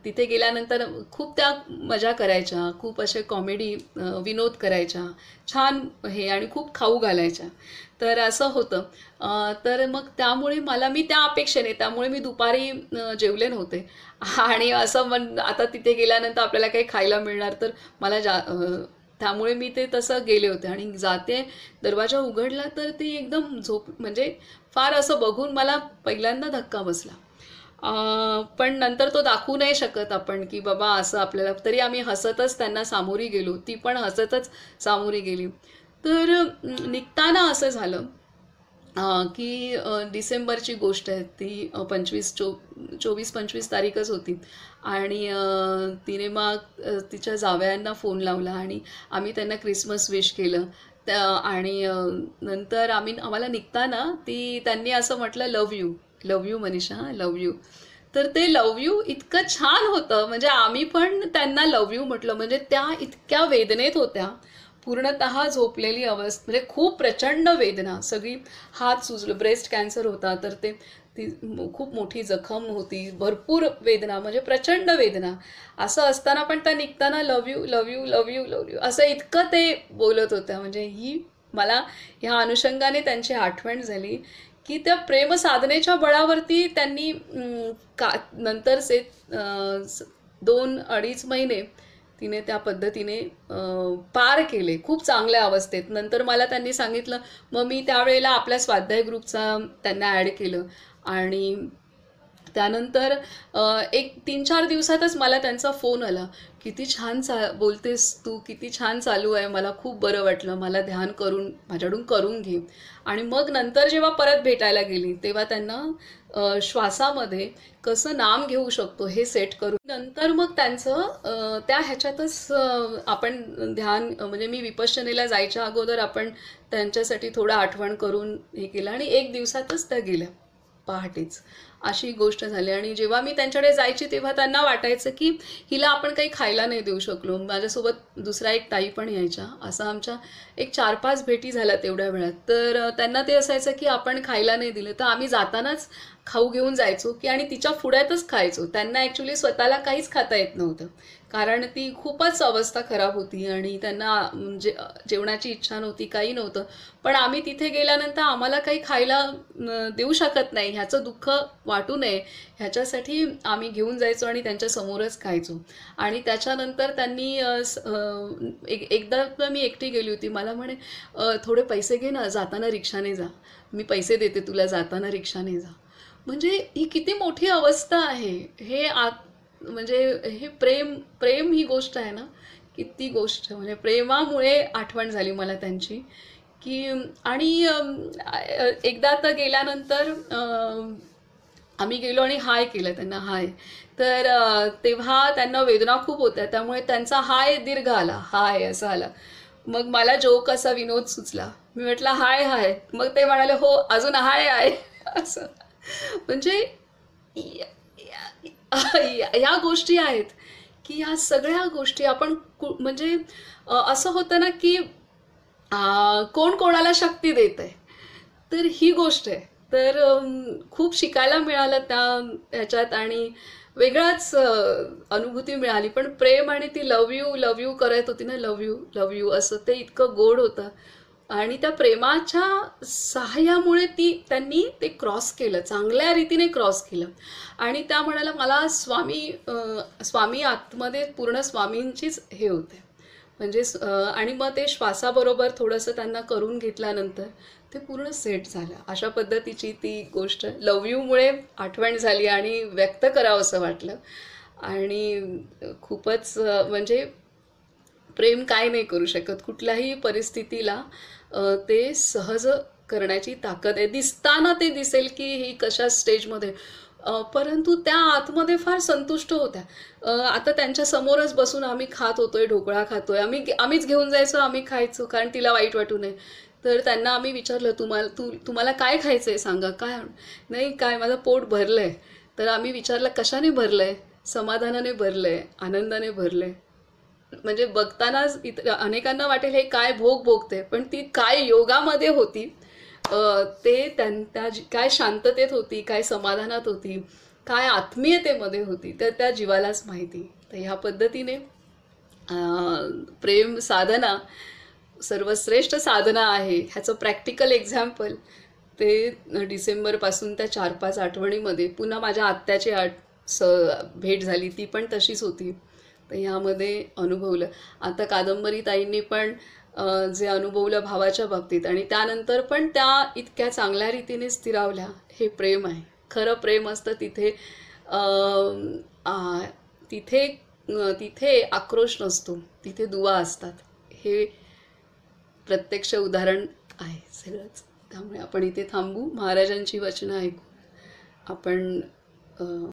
तिथे गेल्यानंतर खूप त्या मजा करायच्या, खूप असे कॉमेडी विनोद करायच्या, छान हे, आणि खूप खाऊ घालायच्या. तर असं होतं. तर मग त्यामुळे मी त्या अपेक्षेने, त्यामुळे मी दुपारी जेवले नव्हते. आणि असं आता तिथे गेल्यानंतर आपल्याला काही खायला मिळणार, तर मला त्यामुळे मी ते तसं गेले होते. आणि जाते, दरवाजा उघडला तर ती एकदम म्हणजे फार असं बघून मला पहिल्यांदा धक्का बसला. पण नंतर तो दाखवू नाही शकत आपण की बाबा असं आपल्याला, तरी आम्ही हसतच त्यांना सामोरी गेलो, ती पण हसतच सामोरी गेली. तर निघताना असं झालं की डिसेंबरची गोष्ट आहे ती, 24-25 तारीखच होती. आणि तिने मग तिच्या जावयांना फोन लावला आणि आम्ही त्यांना क्रिसमस विश केलं. आणि नंतर आम्हाला निघताना त्यांनी असं म्हटलं, लव यू मनीषा, लव यू. तर ते लव यू इतकं छान होतं, म्हणजे आम्ही पण त्यांना लव यू म्हटलं. म्हणजे त्या इतक्या वेदनेत होत्या, पूर्णतः झोपलेली अवस्था, म्हणजे खूप प्रचंड वेदना, सगळी हात सुजलं, ब्रेस्ट कॅन्सर होता, तर ती खूप मोठी जखम होती, भरपूर वेदना, म्हणजे प्रचंड वेदना. असं असताना पण त्या निघताना love you love you love you love you असं इतकं ते बोलत होत्या. म्हणजे मला ह्या अनुषंगाने त्यांची आठवण झाली की त्या प्रेमसाधनेच्या बळावरती त्यांनी नंतरचे 2-2.5 महिने तिने त्या पद्धतीने पार केले, खूप चांगल्या अवस्थेत. नंतर मला त्यांनी सांगितलं, मग मी त्यावेळेला आपल्या स्वाध्याय ग्रुपचा त्यांना ॲड केलं. आणि त्यानंतर एक 3-4 दिवसातच मला त्यांचा फोन आला, किती छान बोलतेस तू, किती छान चालू आहे, मला खूप बरं वाटलं, मला ध्यान माझ्याकडून करून घे. आणि मग नंतर जेव्हा परत भेटायला गेली तेव्हा त्यांना श्वासामध्ये कसं नाम घेऊ शकतो हे सेट करून, नंतर मग त्यांचं त्या ह्याच्यातच आपण ध्यान, म्हणजे मी विपश्यनेला जायच्या अगोदर आपण त्यांच्यासाठी थोडं आठवण करून हे केलं, आणि 1 दिवसातच त्या गेल्या पहाटेच. अशी गोष्ट झाली. आणि जेव्हा मी त्यांच्याकडे जायची तेव्हा त्यांना वाटायचं की हिला आपण काही खायला नाही देऊ शकलो. माझ्यासोबत दुसरा एक ताई पण यायच्या, असं आमच्या एक 4-5 भेटी झाल्या तेवढ्या वेळात. तर त्यांना ते असायचं की आपण खायला नाही दिलं, तर आम्ही जातानाच खाऊ घेऊन जायचो की, आणि तिच्या पुढ्यातच खायचो. त्यांना ॲक्च्युली स्वतःला काहीच खाता येत नव्हतं, कारण ती खूपच अवस्था खराब होती आणि त्यांना जेवणाची इच्छा नव्हती, काही नव्हतं. पण आम्ही तिथे गेल्यानंतर आम्हाला काही खायला देऊ शकत नाही, ह्याचं दुःख वाटू नये ह्याच्यासाठी आम्ही घेऊन जायचो आणि त्यांच्यासमोरच खायचो. आणि त्याच्यानंतर त्यांनी एकदा मी एकटी गेली होती, मला म्हणे थोडे पैसे घे ना, जाताना रिक्षाने जा, मी पैसे देते तुला, जाताना रिक्षाने जा. म्हणजे ही किती मोठी अवस्था आहे. हे म्हणजे हे प्रेम ही गोष्ट आहे ना, किती गोष्ट म्हणजे प्रेमामुळे आठवण झाली मला त्यांची की आणि एकदा तर गेल्यानंतर आम्ही गेलो आणि हाय केलं त्यांना हाय. तर तेव्हा त्यांना वेदना खूप होत्या, त्यामुळे त्यांचा हाय दीर्घ आला, हाय असा आला. मग मला जोक असा विनोद सुचला. मी म्हटलं हाय हाय, मग ते म्हणाले हो अजून हाय आहे असं. म्हणजे ह्या गोष्टी आहेत की ह्या सगळ्या गोष्टी आपण म्हणजे असं होतं ना की कोण कोणाला शक्ती देत आहे, तर ही गोष्ट आहे. तर खूप शिकायला मिळालं त्या ह्याच्यात आणि वेगळाच अनुभूती मिळाली. पण प्रेम आणि ती लव यू करत होती ना, लव यू असं ते इतकं गोड होतं. आणि त्या प्रेमाच्या सहाय्यामुळे त्यांनी ते क्रॉस केलं, चांगल्या रीतीने क्रॉस केलं. आणि त्या म्हणाला मला स्वामी आतमध्ये पूर्ण स्वामींचीच हे होते. म्हणजे आणि मग ते श्वासाबरोबर थोडंसं त्यांना करून घेतल्यानंतर ते पूर्ण सेट झालं. अशा पद्धतीची ती गोष्ट लव यूमुळे आठवण झाली आणि व्यक्त करावं असं वाटलं. आणि खूपच म्हणजे प्रेम काय नाही करू शकत कुठल्याही परिस्थितीला, ते सहज करण्याची ताकद आहे. दिसताना ते दिसेल की ही कशा स्टेजमध्ये, परंतु त्या आतमध्ये फार संतुष्ट होत्या. आता त्यांच्या समोरच बसून आम्ही खात होतोय, ढोकळा खातोय, आम्हीच घेऊन जायचो, आम्ही खायचो कारण तिला वाईट वाटू नये. तर त्यांना आम्ही विचारलं तुम्हाला काय खायचं आहे सांगा, काय नाही काय माझं पोट भरलं आहे. तर आम्ही विचारलं कशाने भरलं आहे, समाधानाने भरलं आहे, आनंदाने भरलं आहे. म्हणजे बघतानाच अनेकांना वाटेल हे काय भोग भोगते, पण ती काय योगामध्ये होती, ते काय शांततेत होती, काय समाधानात होती, काय आत्मीयतेमध्ये होती, तर त्या जीवालाच माहिती. तर ह्या पद्धतीने प्रेम साधना सर्वश्रेष्ठ साधना आहे ह्याचं प्रॅक्टिकल एक्झाम्पल ते डिसेंबरपासून त्या 4-5 आठवणीमध्ये पुन्हा माझ्या आत्याची भेट झाली, ती पण तशीच होती. तर ह्यामध्ये अनुभवलं. आता कादंबरी ताईंनी पण जे अनुभवलं भावाच्या बाबतीत आणि त्यानंतर पण त्या इतक्या चांगल्या रीतीने स्थिरावल्या, हे प्रेम आहे. खरं प्रेम असतं तिथे तिथे तिथे आक्रोश नसतो, तिथे दुवा असतात. हे प्रत्यक्ष उदाहरण आहे सगळंच. त्यामुळे आपण इथे थांबू, महाराजांची वचनं ऐकू. आपण